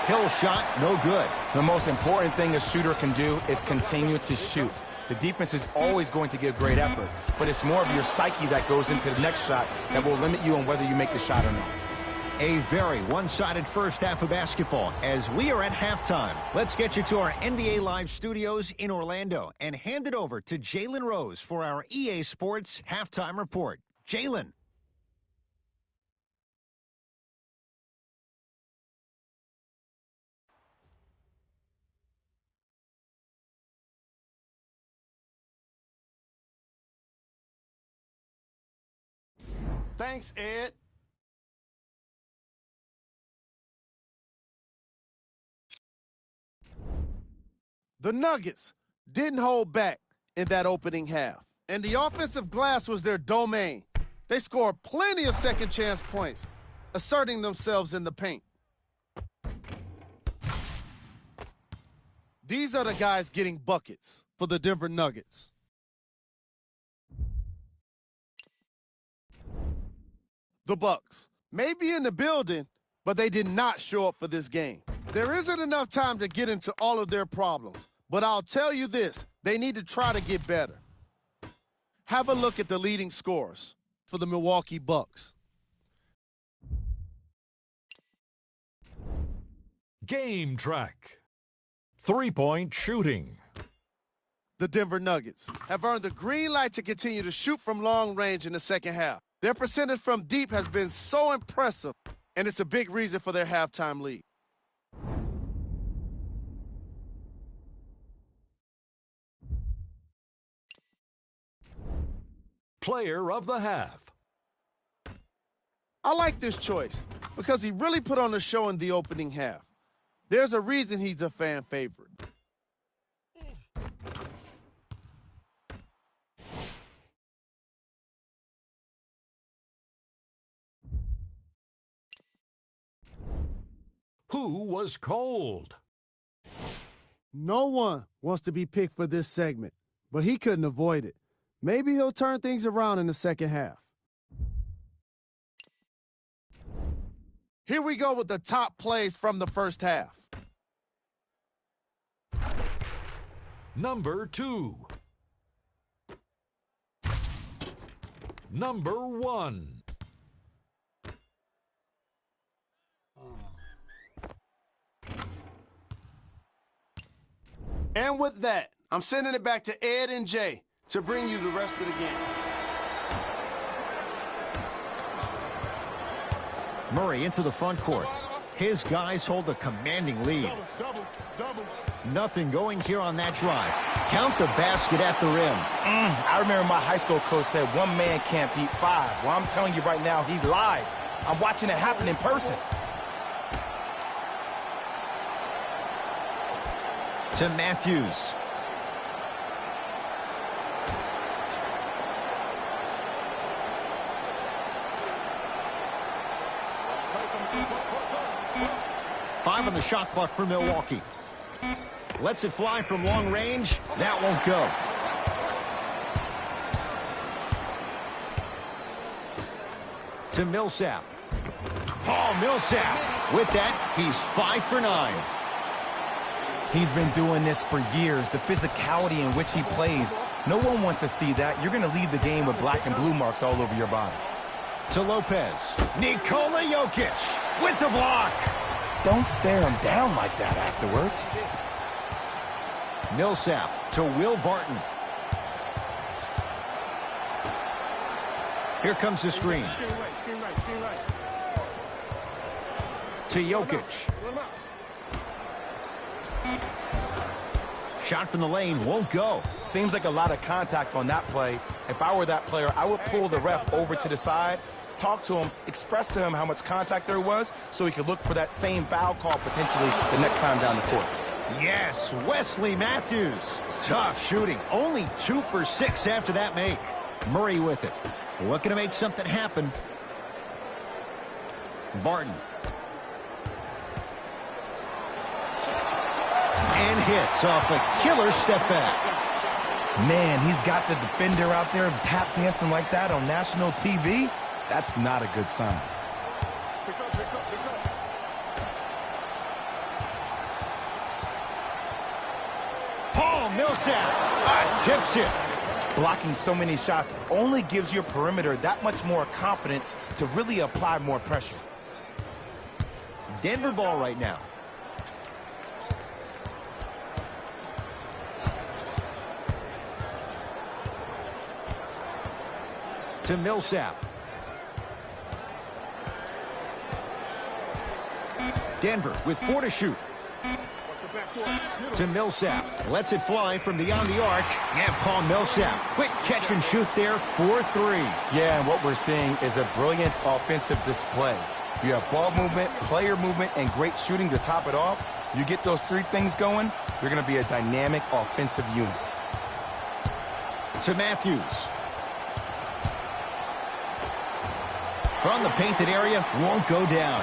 Hill shot, no good. The most important thing a shooter can do is continue to shoot. The defense is always going to give great effort, but it's more of your psyche that goes into the next shot that will limit you on whether you make the shot or not. A very one-sided first half of basketball as we are at halftime. Let's get you to our NBA Live studios in Orlando and hand it over to Jalen Rose for our EA Sports Halftime Report. Jalen. Thanks, Ed. The Nuggets didn't hold back in that opening half, and the offensive glass was their domain. They scored plenty of second chance points, asserting themselves in the paint. These are the guys getting buckets for the Denver Nuggets. The Bucks may be in the building, but they did not show up for this game. There isn't enough time to get into all of their problems, but I'll tell you this, they need to try to get better. Have a look at the leading scorers for the Milwaukee Bucks. Game track. 3-point shooting. The Denver Nuggets have earned the green light to continue to shoot from long range in the second half. Their percentage from deep has been so impressive, and it's a big reason for their halftime lead. Player of the half. I like this choice because he really put on a show in the opening half. There's a reason he's a fan favorite. Who was cold? No one wants to be picked for this segment, but he couldn't avoid it. Maybe he'll turn things around in the second half. Here we go with the top plays from the first half. Number 2. Number 1. And with that, I'm sending it back to Ed and Jay to bring you the rest of the game. Murray into the front court. His guys hold a commanding lead. Nothing going here on that drive. Count the basket at the rim. I remember my high school coach said one man can't beat 5. Well, I'm telling you right now, he lied. I'm watching it happen in person. To Matthews. 5 on the shot clock for Milwaukee. Lets it fly from long range. That won't go. To Millsap. Paul Millsap. With that, he's 5 for 9. He's been doing this for years. The physicality in which he plays. No one wants to see that. You're going to leave the game with black and blue marks all over your body. To Lopez. Nikola Jokic with the block. Don't stare him down like that afterwards. Millsap to Will Barton. Here comes the screen. Screen right. To Jokic. Shot from the lane won't go. Seems like a lot of contact on that play. If I were that player, I would pull the ref over to the side, talk to him, express to him how much contact there was so he could look for that same foul call potentially the next time down the court. Yes, Wesley Matthews. Tough shooting. Only 2 for 6 after that make. Murray with it. Looking to make something happen. Barton. And hits off a killer step back. Man, he's got the defender out there tap dancing like that on national TV. That's not a good sign. Pick up. Paul Millsap tips it. Blocking so many shots only gives your perimeter that much more confidence to really apply more pressure. Denver ball right now. To Millsap. Denver with 4 to shoot. To Millsap. Lets it fly from beyond the arc. And Paul Millsap. Quick catch and shoot there for 3. Yeah, and what we're seeing is a brilliant offensive display. You have ball movement, player movement, and great shooting to top it off. You get those 3 things going, you're going to be a dynamic offensive unit. To Matthews. From the painted area, won't go down.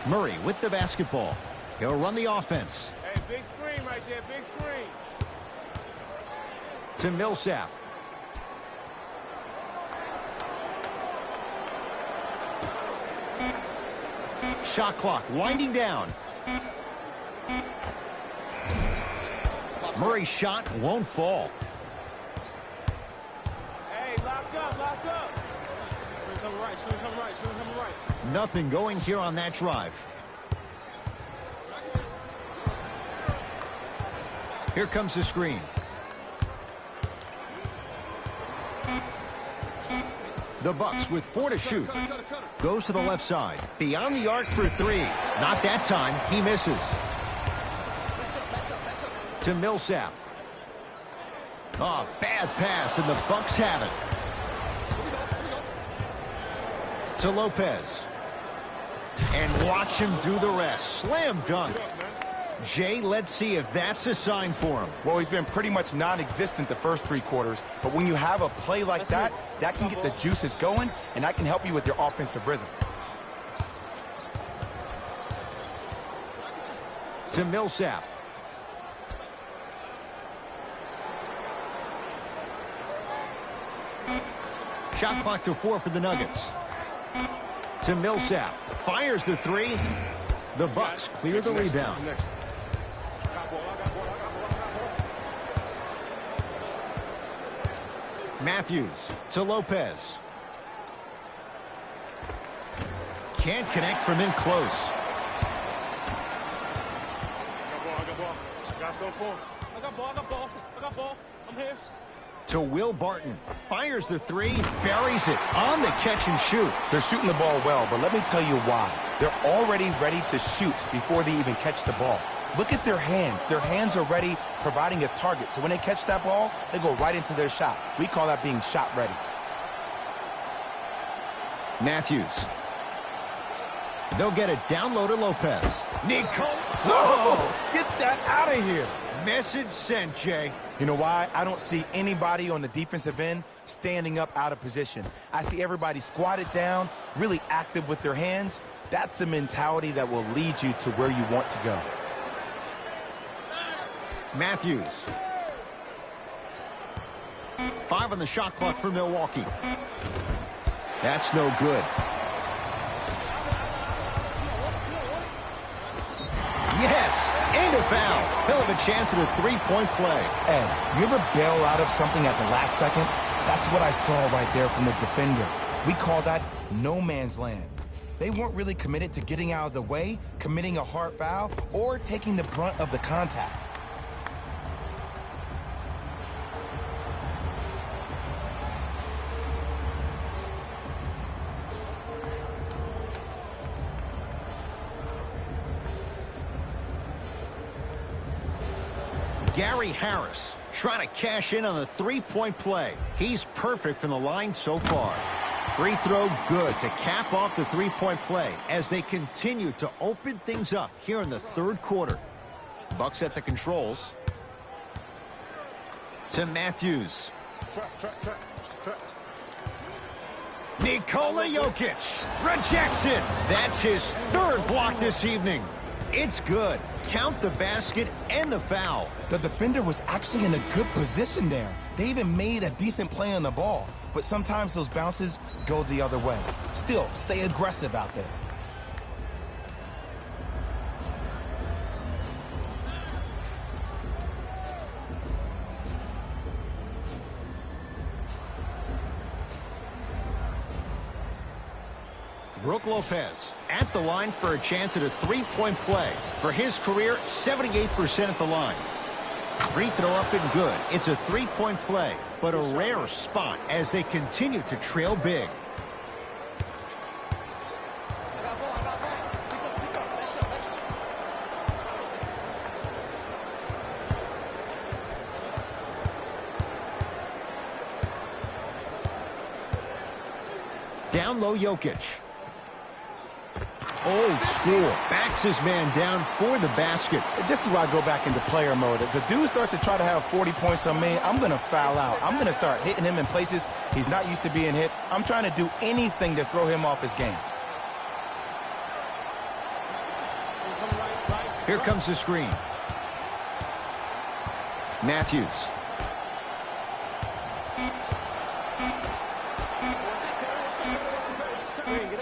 Murray with the basketball. He'll run the offense. Hey, big screen right there, big screen. To Millsap. Shot clock winding down. Murray's shot won't fall. Hey, locked up. Screen coming right. Nothing going here on that drive. Here comes the screen. The Bucks with 4 to shoot. Goes to the left side. Beyond the arc for 3. Not that time. He misses. To Millsap. Oh, bad pass, and the Bucks have it. To Lopez. And watch him do the rest. Slam dunk. Jay, let's see if that's a sign for him. Well, he's been pretty much non-existent the first 3 quarters, but when you have a play like that, that can get the juices going, and that can help you with your offensive rhythm. To Millsap. Shot clock to 4 for the Nuggets. To Millsap. Fires the 3. The Bucks clear the rebound. Matthews to Lopez. Can't connect from in close. I got ball. Got so far. I got ball. I'm here. To Will Barton. Fires the 3. Buries it on the catch and shoot. They're shooting the ball well, but let me tell you why. They're already ready to shoot before they even catch the ball. Look at their hands. Their hands are ready, providing a target. So when they catch that ball, they go right into their shot. We call that being shot ready. Matthews. They'll get it down low to Lopez. Nicole. Whoa! Get that out of here. Message sent, Jay. You know why? I don't see anybody on the defensive end standing up out of position. I see everybody squatted down, really active with their hands. That's the mentality that will lead you to where you want to go. Matthews. 5 on the shot clock for Milwaukee. That's no good. Yes, and a foul. He'll have a chance at a three-point play. Ed, you ever bail out of something at the last second? That's what I saw right there from the defender. We call that no man's land. They weren't really committed to getting out of the way, committing a hard foul, or taking the brunt of the contact. Gary Harris trying to cash in on the three-point play. He's perfect from the line so far. Free throw good to cap off the three-point play as they continue to open things up here in the third quarter. Bucks at the controls. To Matthews. Nikola Jokic rejects it. That's his third block this evening. It's good. Count the basket and the foul. The defender was actually in a good position there. They even made a decent play on the ball, but sometimes those bounces go the other way. Still, stay aggressive out there. Brook Lopez at the line for a chance at a three-point play. For his career, 78% at the line. Free throw up and good. It's a three-point play, but a rare spot as they continue to trail big. Down low, Jokic. Old school. Backs his man down for the basket. This is why I go back into player mode. If the dude starts to try to have 40 points on me, I'm going to foul out. I'm going to start hitting him in places he's not used to being hit. I'm trying to do anything to throw him off his game. Here comes the screen. Matthews.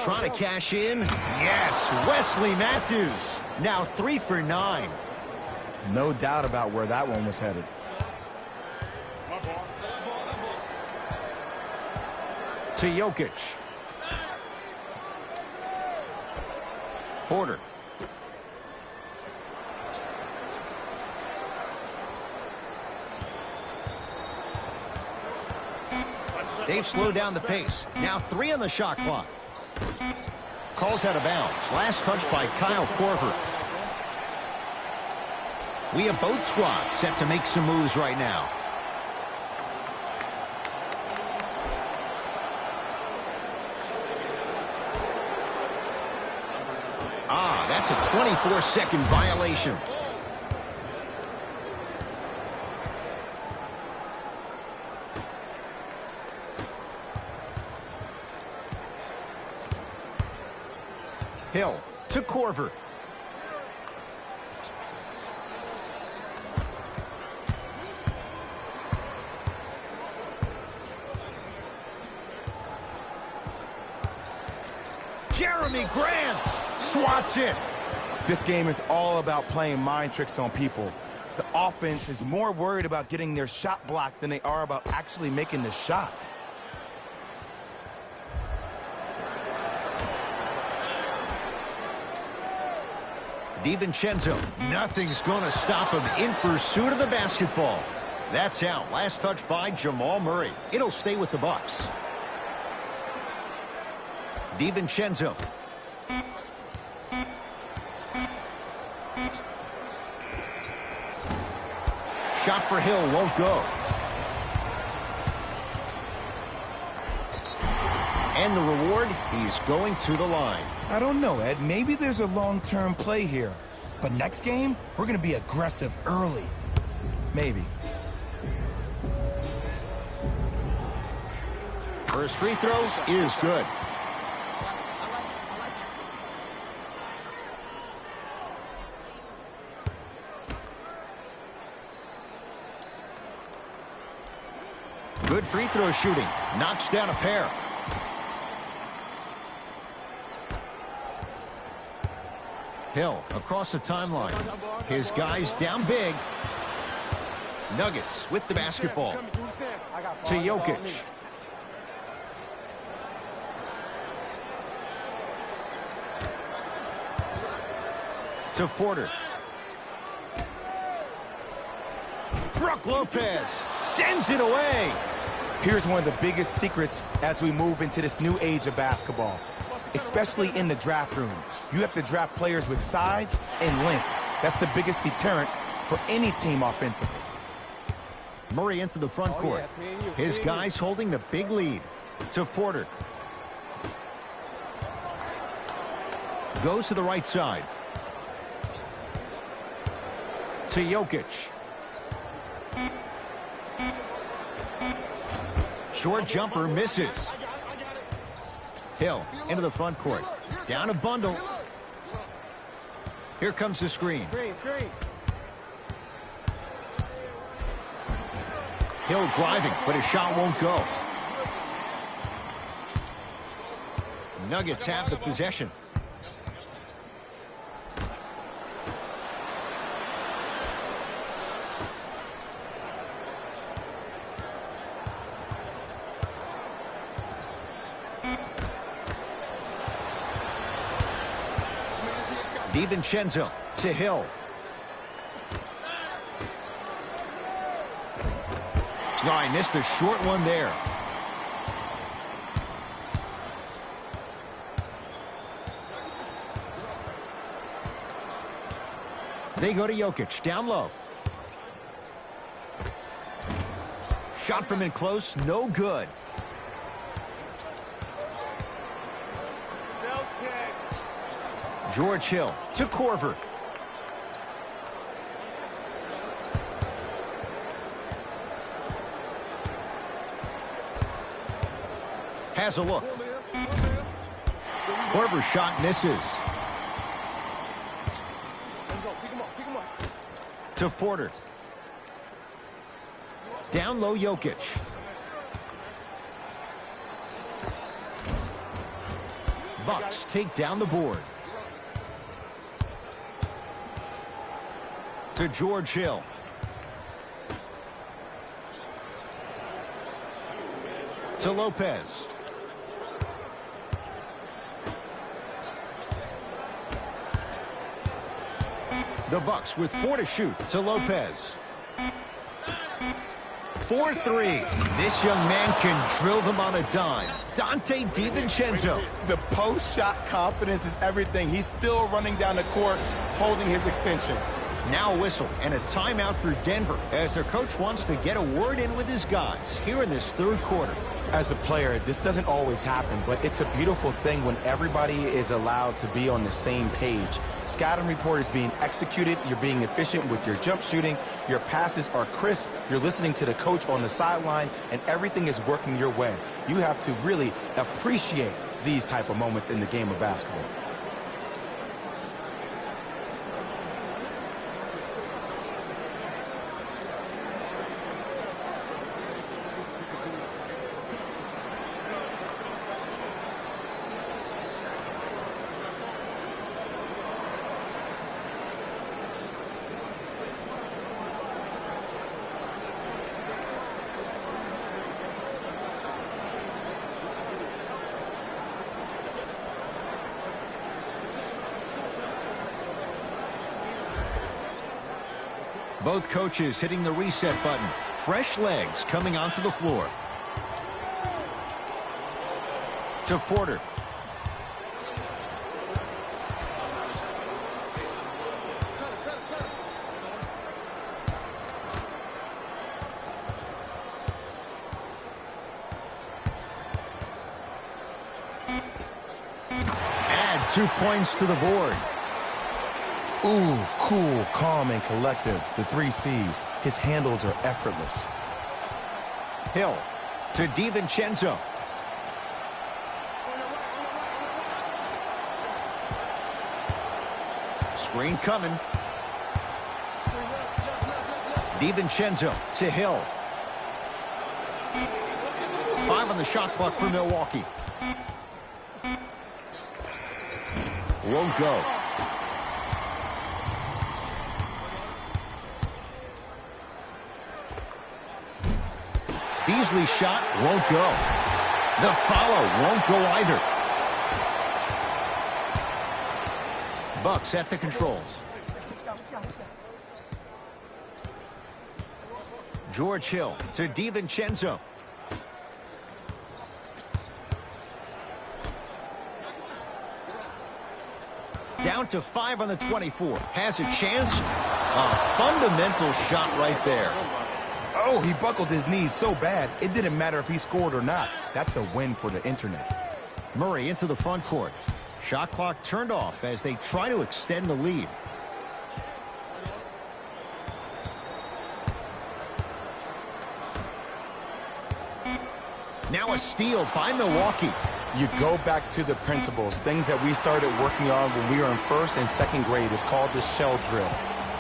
Trying to cash in. Yes, Wesley Matthews. Now 3 for 9. No doubt about where that one was headed. To Jokic. Porter. They've slowed down the pace. Now 3 on the shot clock. Calls out of bounds. Last touch by Kyle Korver. We have both squads set to make some moves right now. That's a 24-second violation. Hill to Korver. Jeremy Grant swats it. This game is all about playing mind tricks on people. The offense is more worried about getting their shot blocked than they are about actually making the shot. DiVincenzo, nothing's going to stop him in pursuit of the basketball. That's out. Last touch by Jamal Murray. It'll stay with the Bucks. DiVincenzo. Shot for Hill won't go. And the reward, he's going to the line. I don't know, Ed. Maybe there's a long-term play here. But next game, we're going to be aggressive early. Maybe. First free throw is good. Good free throw shooting. Knocks down a pair. Hill across the timeline. His guys down big. Nuggets with the basketball. To Jokic. To Porter. Brook Lopez sends it away. Here's one of the biggest secrets as we move into this new age of basketball, especially in the draft room. You have to draft players with size and length. That's the biggest deterrent for any team offensively. Murray into the front court. His guys holding the big lead. To Porter. Goes to the right side. To Jokic. Short jumper misses. Hill into the front court. Down a bundle. Here comes the screen. Hill driving, but his shot won't go. Nuggets have the possession. DiVincenzo to Hill. No, I missed a short one there. They go to Jokic, down low. Shot from in close, no good. George Hill to Korver. Has a look. Korver's shot misses. To Porter. Down low, Jokic. Bucks take down the board. To George Hill. To Lopez. The Bucks with 4 to shoot. To Lopez. 4-3. This young man can drill them on a dime. Dante DiVincenzo. The post-shot confidence is everything. He's still running down the court, holding his extension. Now a whistle and a timeout for Denver as their coach wants to get a word in with his guys here in this third quarter. As a player, this doesn't always happen, but it's a beautiful thing when everybody is allowed to be on the same page. Scouting report is being executed, you're being efficient with your jump shooting, your passes are crisp, you're listening to the coach on the sideline, and everything is working your way. You have to really appreciate these type of moments in the game of basketball. Both coaches hitting the reset button. Fresh legs coming onto the floor. To Porter. Add 2 points to the board. Ooh, cool, calm, and collective. The 3 C's. His handles are effortless. Hill to DiVincenzo. Screen coming. DiVincenzo to Hill. 5 on the shot clock for Milwaukee. Won't go. Beasley's shot won't go. The follow won't go either. Bucks at the controls. George Hill to DiVincenzo. Down to 5 on the 24. Has a chance. A fundamental shot right there. Oh, he buckled his knees so bad, it didn't matter if he scored or not. That's a win for the internet. Murray into the front court. Shot clock turned off as they try to extend the lead. Now a steal by Milwaukee. You go back to the principles, things that we started working on when we were in first and second grade. It's called the shell drill.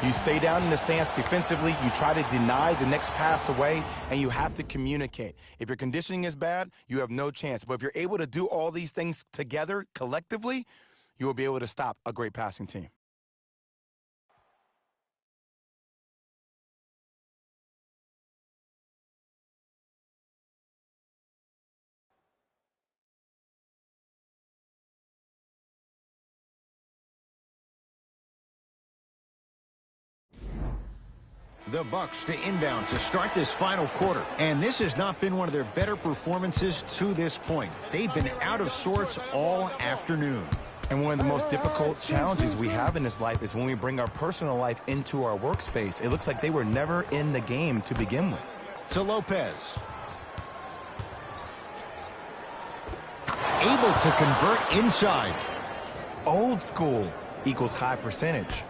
You stay down in the stance defensively, you try to deny the next pass away, and you have to communicate. If your conditioning is bad, you have no chance. But if you're able to do all these things together, collectively, you will be able to stop a great passing team. The Bucks to inbound to start this final quarter. And this has not been one of their better performances to this point. They've been out of sorts all afternoon. And one of the most difficult challenges we have in this life is when we bring our personal life into our workspace. It looks like they were never in the game to begin with. To Lopez. Able to convert inside. Old school equals high percentage.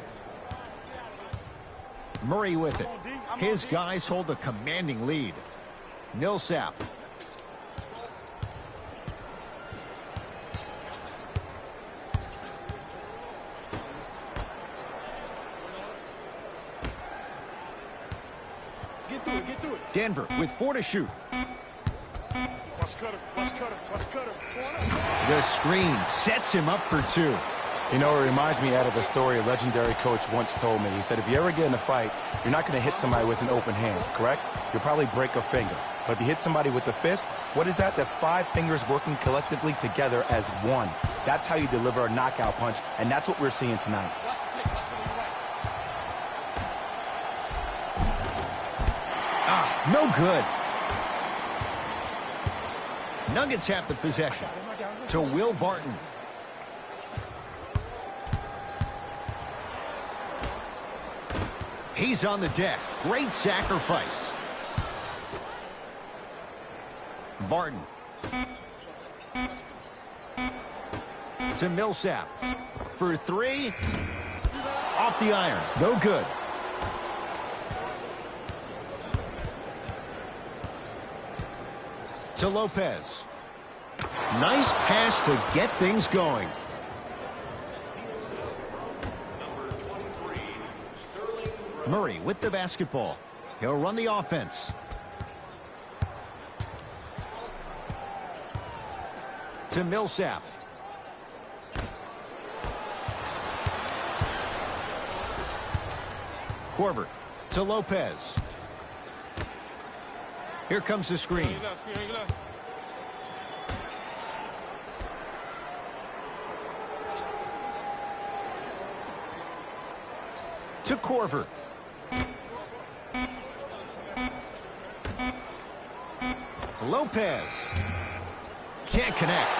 Murray with it. His guys hold a commanding lead. Millsap. Get to it. Denver with 4 to shoot. Watch Cutter. The screen sets him up for 2. You know, it reminds me out of a story a legendary coach once told me. He said, if you ever get in a fight, you're not going to hit somebody with an open hand, correct? You'll probably break a finger. But if you hit somebody with a fist, what is that? That's 5 fingers working collectively together as one. That's how you deliver a knockout punch, and that's what we're seeing tonight. No good. Nuggets have the possession. To Will Barton. He's on the deck. Great sacrifice. Barton. To Millsap. For 3. Off the iron. No good. To Lopez. Nice pass to get things going. Murray with the basketball. He'll run the offense. To Millsap. Korver to Lopez. Here comes the screen. To Korver. Lopez. Can't connect.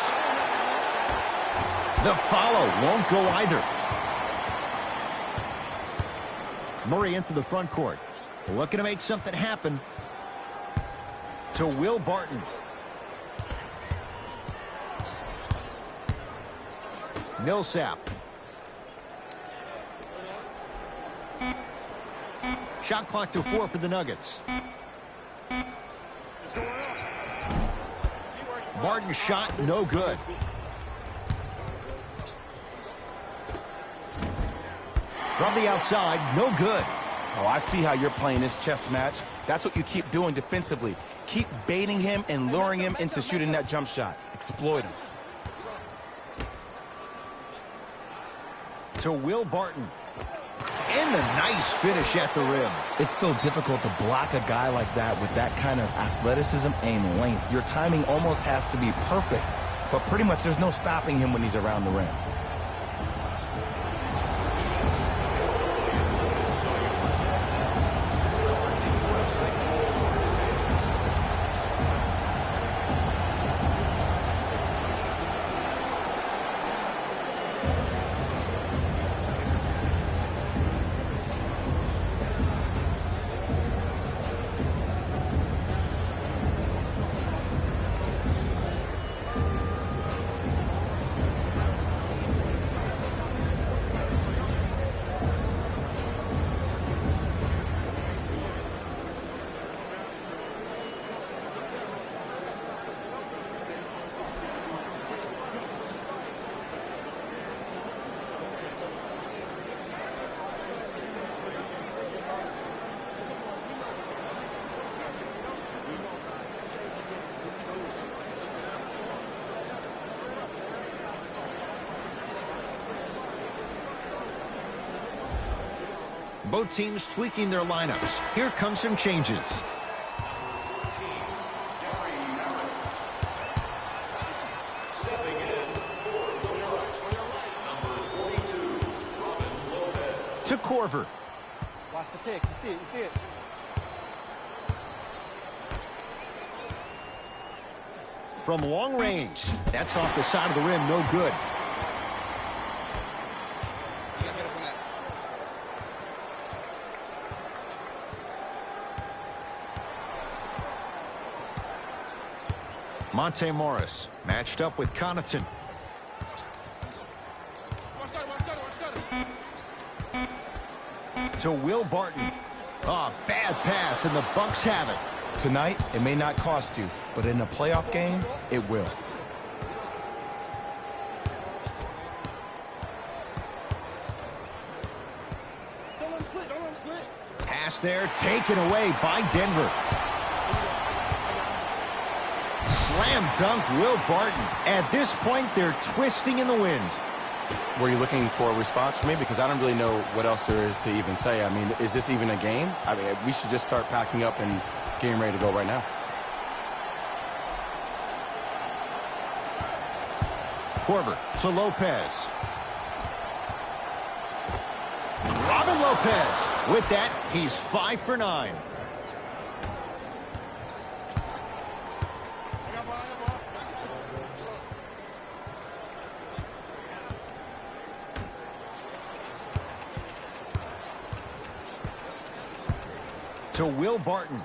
The follow won't go either. Murray into the front court. Looking to make something happen. To Will Barton. Millsap. Shot clock to 4 for the Nuggets. Barton's shot no good. From the outside, no good. Oh, I see how you're playing this chess match. That's what you keep doing defensively. Keep baiting him and luring him into shooting that jump shot. Exploit him. To Will Barton. And a nice finish at the rim. It's so difficult to block a guy like that with that kind of athleticism and length. Your timing almost has to be perfect, but pretty much there's no stopping him when he's around the rim. Both teams tweaking their lineups. Here come some changes. To Korver. Watch the pick. You see it. You see it. From long range. That's off the side of the rim. No good. You gotta get up on that. Monte Morris matched up with Connaughton. To Will Barton. Oh, bad pass, and the Bucks have it. Tonight, it may not cost you, but in a playoff game, it will. Don't let him split. Don't let him split. Pass there, taken away by Denver. Slam dunk, Will Barton. At this point, they're twisting in the wind. Were you looking for a response from me? Because I don't really know what else there is to even say. I mean, is this even a game? I mean, we should just start packing up and getting ready to go right now. Korver to Lopez. Robin Lopez. With that, he's 5 for 9. To Will Barton.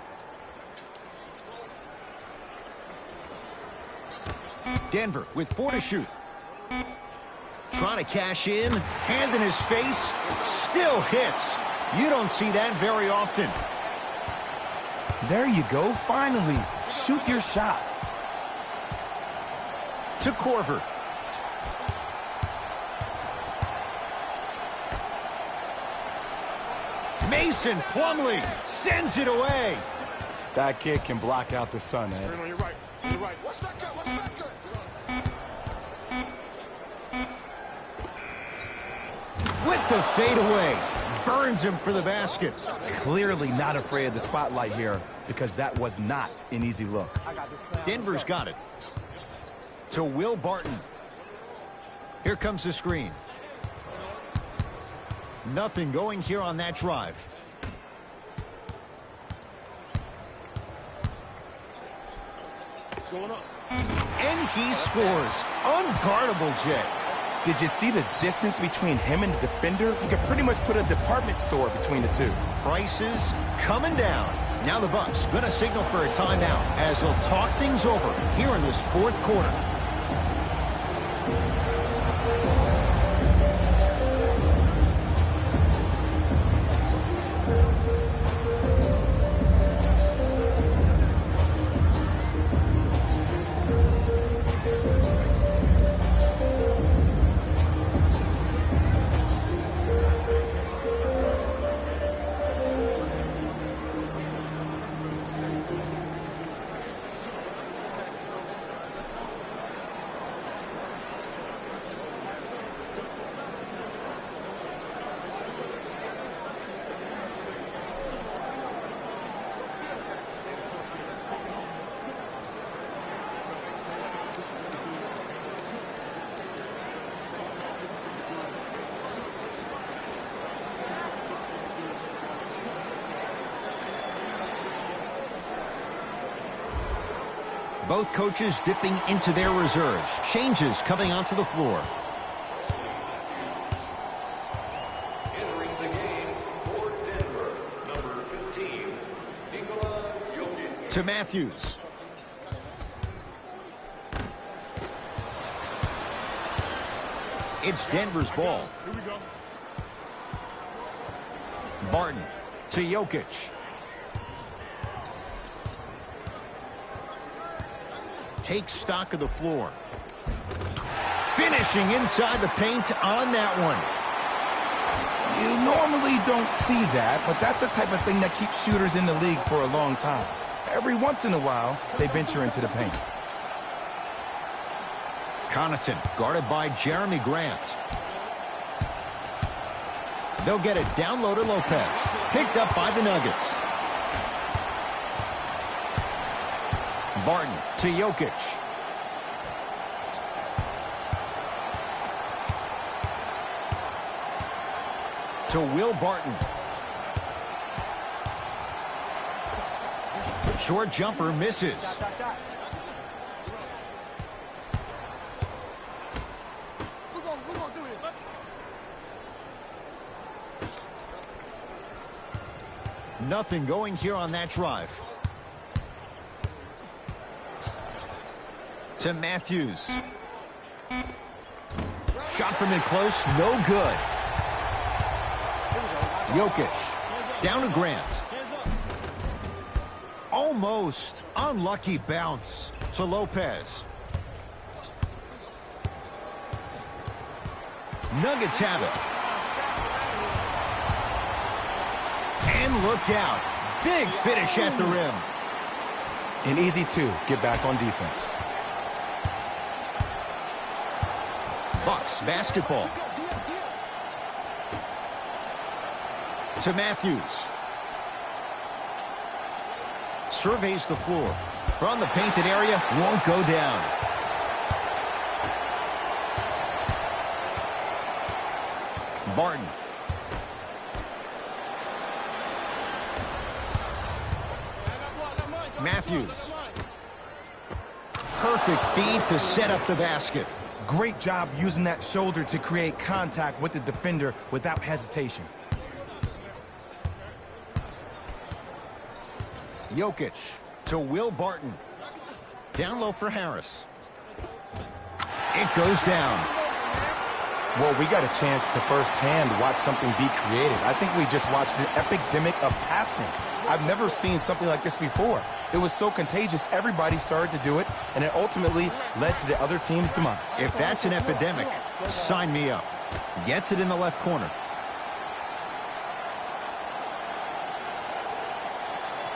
Denver with 4 to shoot. Trying to cash in. Hand in his face. Still hits. You don't see that very often. There you go. Finally. Shoot your shot. To Korver. Mason Plumlee sends it away. That kid can block out the sun, Ed. On your right. On your right. Watch that cut. Watch that cut. With the fadeaway. Burns him for the basket. Clearly not afraid of the spotlight here because that was not an easy look. Denver's got it. To Will Barton. Here comes the screen. Nothing going here on that drive. Going up. And he scores. Unguardable, Jay. Did you see the distance between him and the defender? You could pretty much put a department store between the two. Prices coming down. Now the Bucks going to signal for a timeout as they'll talk things over here in this 4th quarter. Both coaches dipping into their reserves. Changes coming onto the floor. Entering the game for Denver, number 15, Nikola Jokic. To Matthews. It's Denver's ball. Here we go. Barton to Jokic. Takes stock of the floor. Finishing inside the paint on that one. You normally don't see that, but that's the type of thing that keeps shooters in the league for a long time. Every once in a while, they venture into the paint. Connaughton guarded by Jeremy Grant. They'll get it down low to Lopez. Picked up by the Nuggets. Barton to Jokic. To Will Barton. Short jumper misses. We're gonna do this. Nothing going here on that drive. To Matthews. Shot from in close, no good. Jokic, down to Grant. Almost unlucky bounce to Lopez. Nuggets have it. And look out. Big finish at the rim. An easy two, get back on defense. Bucks basketball. To Matthews. Surveys the floor. From the painted area, won't go down. Barton. Matthews. Perfect feed to set up the basket. Great job using that shoulder to create contact with the defender without hesitation. Jokic to Will Barton. Down low for Harris. It goes down. Well, we got a chance to firsthand watch something be created. I think we just watched an epidemic of passing. I've never seen something like this before. It was so contagious, everybody started to do it, and it ultimately led to the other team's demise. If that's an epidemic, sign me up. Gets it in the left corner.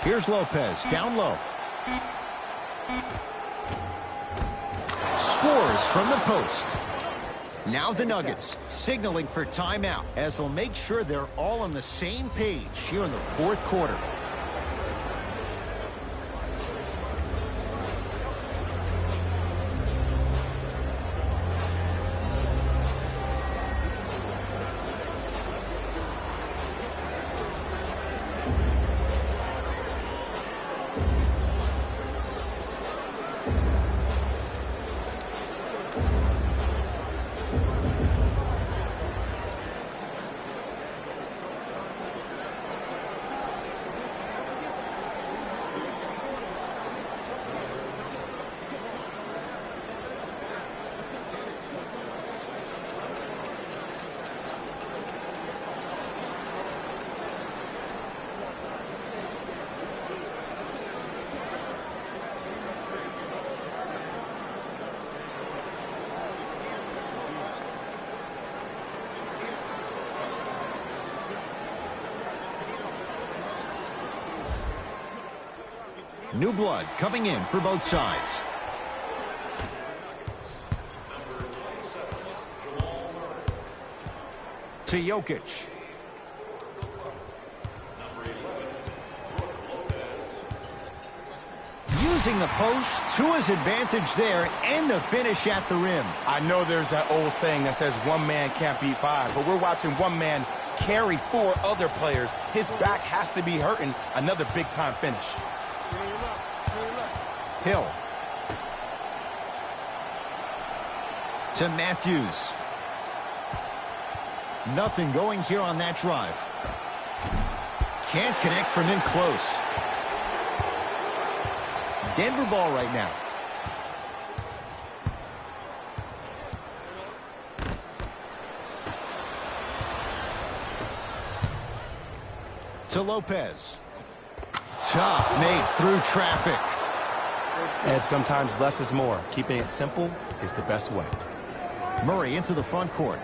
Here's Lopez, down low. Scores from the post. Now the Nuggets signaling for timeout as they'll make sure they're all on the same page here in the fourth quarter. New blood coming in for both sides. To Jokic. Using the post to his advantage there and the finish at the rim. I know there's that old saying that says one man can't beat five, but we're watching one man carry four other players. His back has to be hurting. Another big-time finish. Hill To Matthews. Nothing going here on that drive. Can't connect from in close. Denver ball right now. To Lopez. Tough made through traffic. And sometimes less is more. Keeping it simple is the best way. Murray into the front court.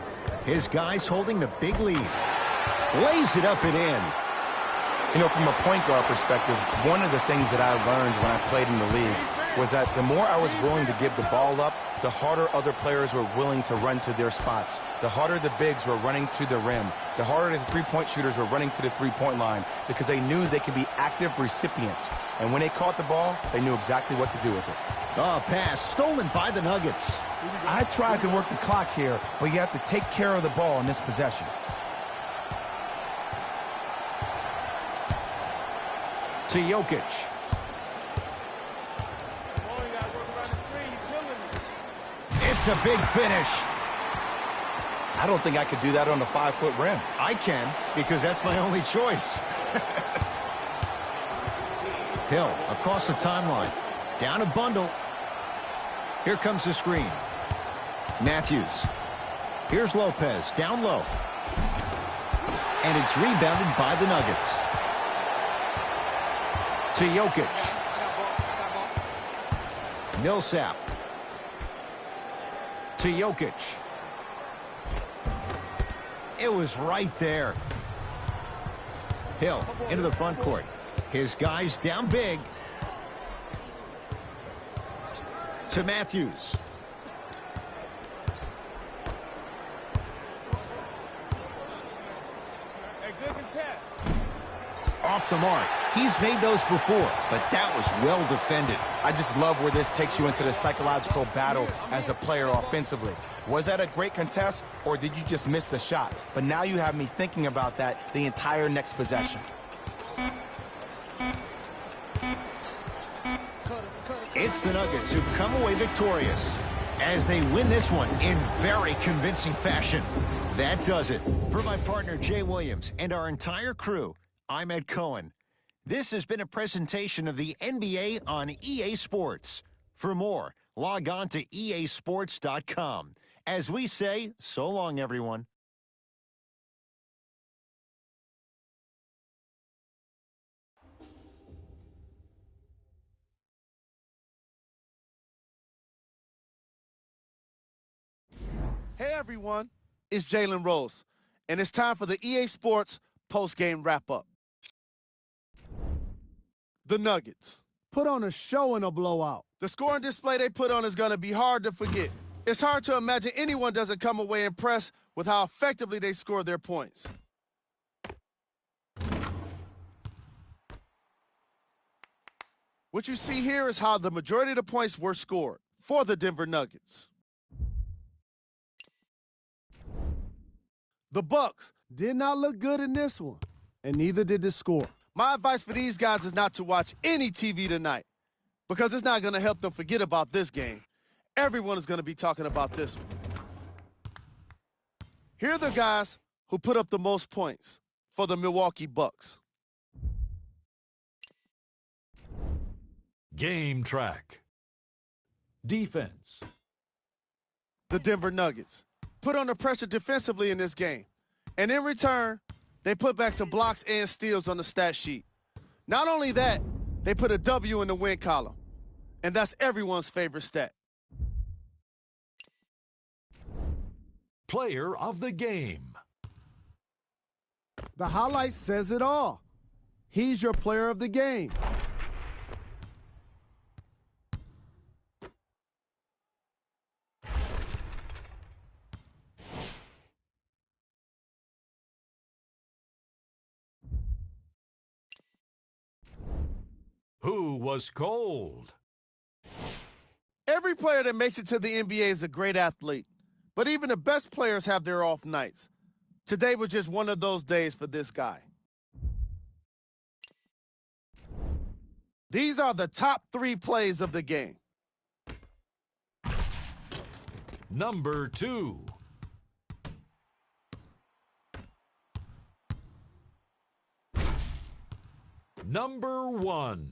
His guys holding the big lead. Lays it up and in. You know, from a point guard perspective, one of the things that I learned when I played in the league was that the more I was willing to give the ball up, the harder other players were willing to run to their spots. The harder the bigs were running to the rim. The harder the three-point shooters were running to the three-point line because they knew they could be active recipients. And when they caught the ball, they knew exactly what to do with it. Oh, pass stolen by the Nuggets. I tried to work the clock here, but you have to take care of the ball in this possession. To Jokic. It's a big finish. I don't think I could do that on a 5-foot rim. I can, because that's my only choice. Hill across the timeline. Down a bundle. Here comes the screen. Matthews. Here's Lopez, down low. And it's rebounded by the Nuggets. To Jokic. Millsap. To Jokic. It was right there. Hill into the front court. His guys down big. To Matthews. Off the mark. He's made those before, but that was well defended. I just love where this takes you into the psychological battle as a player offensively. Was that a great contest, or did you just miss the shot? But now you have me thinking about that the entire next possession. It's the Nuggets who come away victorious as they win this one in very convincing fashion. That does it. For my partner, Jay Williams, and our entire crew, I'm Ed Cohen. This has been a presentation of the NBA on EA Sports. For more, log on to easports.com. As we say, so long, everyone. Hey everyone, it's Jalen Rose, and it's time for the EA Sports post-game wrap-up. The Nuggets put on a show in a blowout. The scoring display they put on is going to be hard to forget. It's hard to imagine anyone doesn't come away impressed with how effectively they score their points. What you see here is how the majority of the points were scored for the Denver Nuggets. The Bucks did not look good in this one, and neither did the score. My advice for these guys is not to watch any TV tonight because it's not going to help them forget about this game. Everyone is going to be talking about this one. Here are the guys who put up the most points for the Milwaukee Bucks. Game track. Defense. The Denver Nuggets put under pressure defensively in this game. And in return, they put back some blocks and steals on the stat sheet. Not only that, they put a W in the win column. And that's everyone's favorite stat. Player of the game. The highlight says it all. He's your player of the game. Who was cold? Every player that makes it to the NBA is a great athlete. But even the best players have their off nights. Today was just one of those days for this guy. These are the top 3 plays of the game. Number 2. Number 1.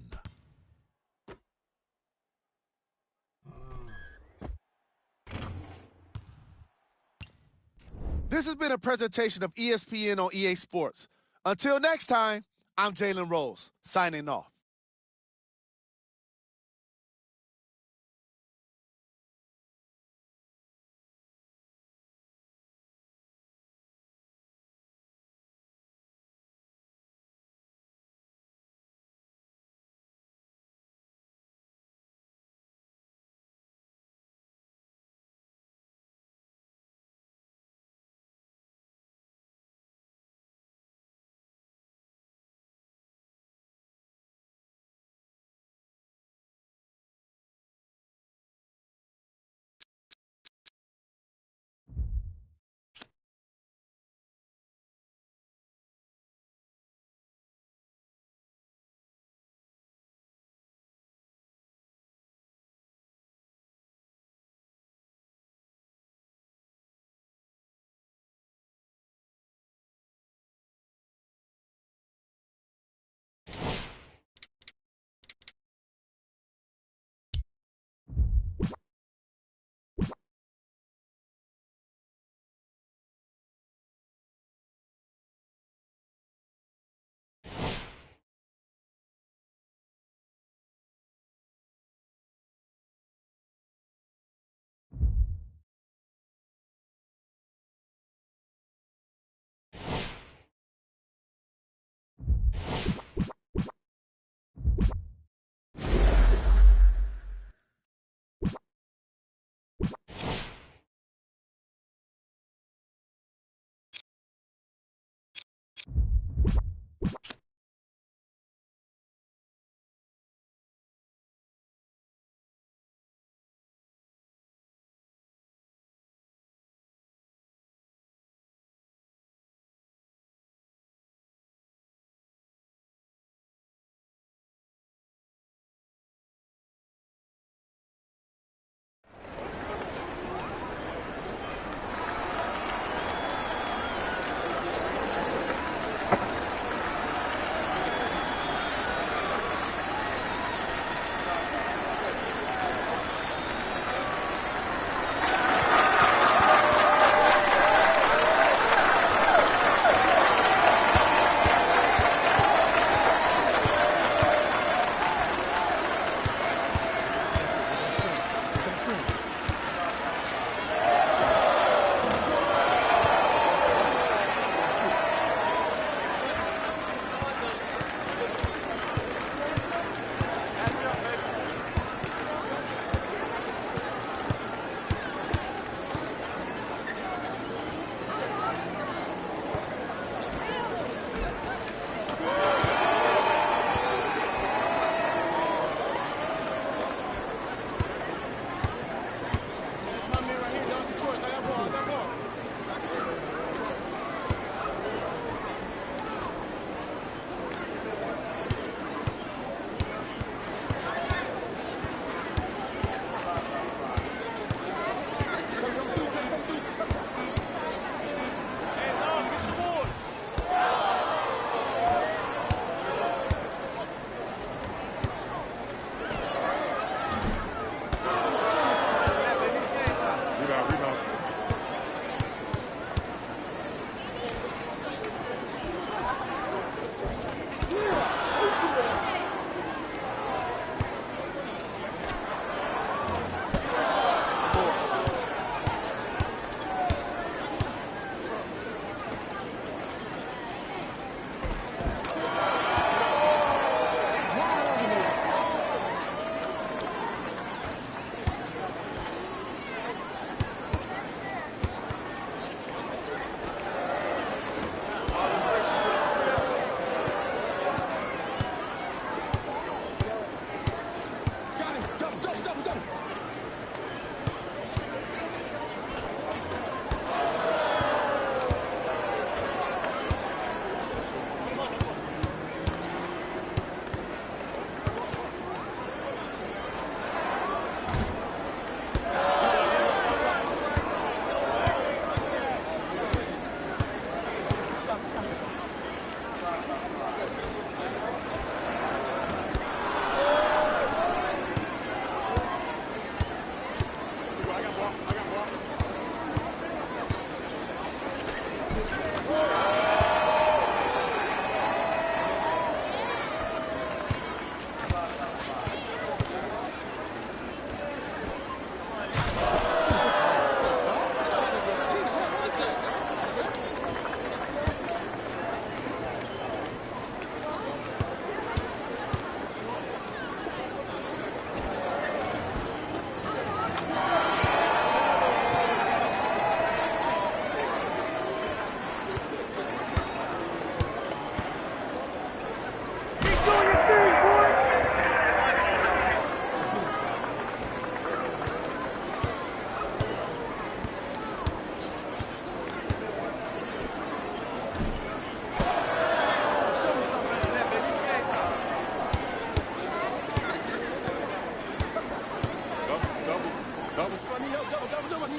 This has been a presentation of ESPN on EA Sports. Until next time, I'm Jalen Rose, signing off.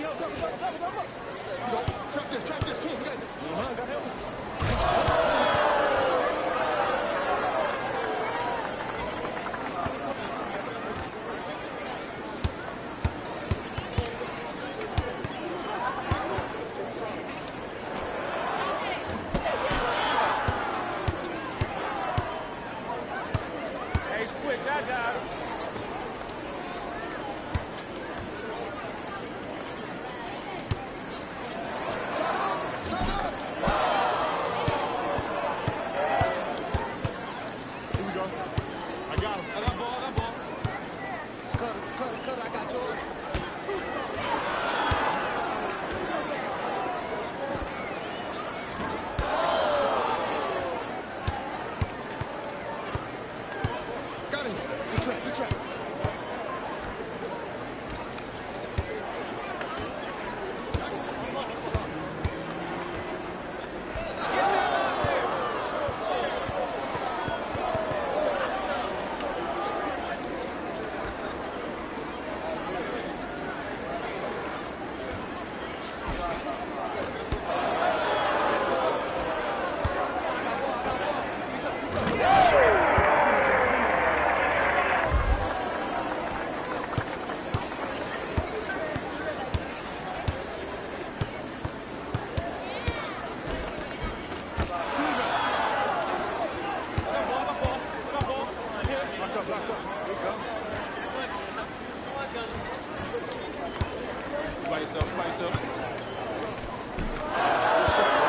help, double. Trap this, come on, we got this. Got help. Hey, switch, I got him. Here we go. I got him. I got ball. Cutter, I got yours. Got him. Good trap. Lock up. Here we go. By yourself. Good shot.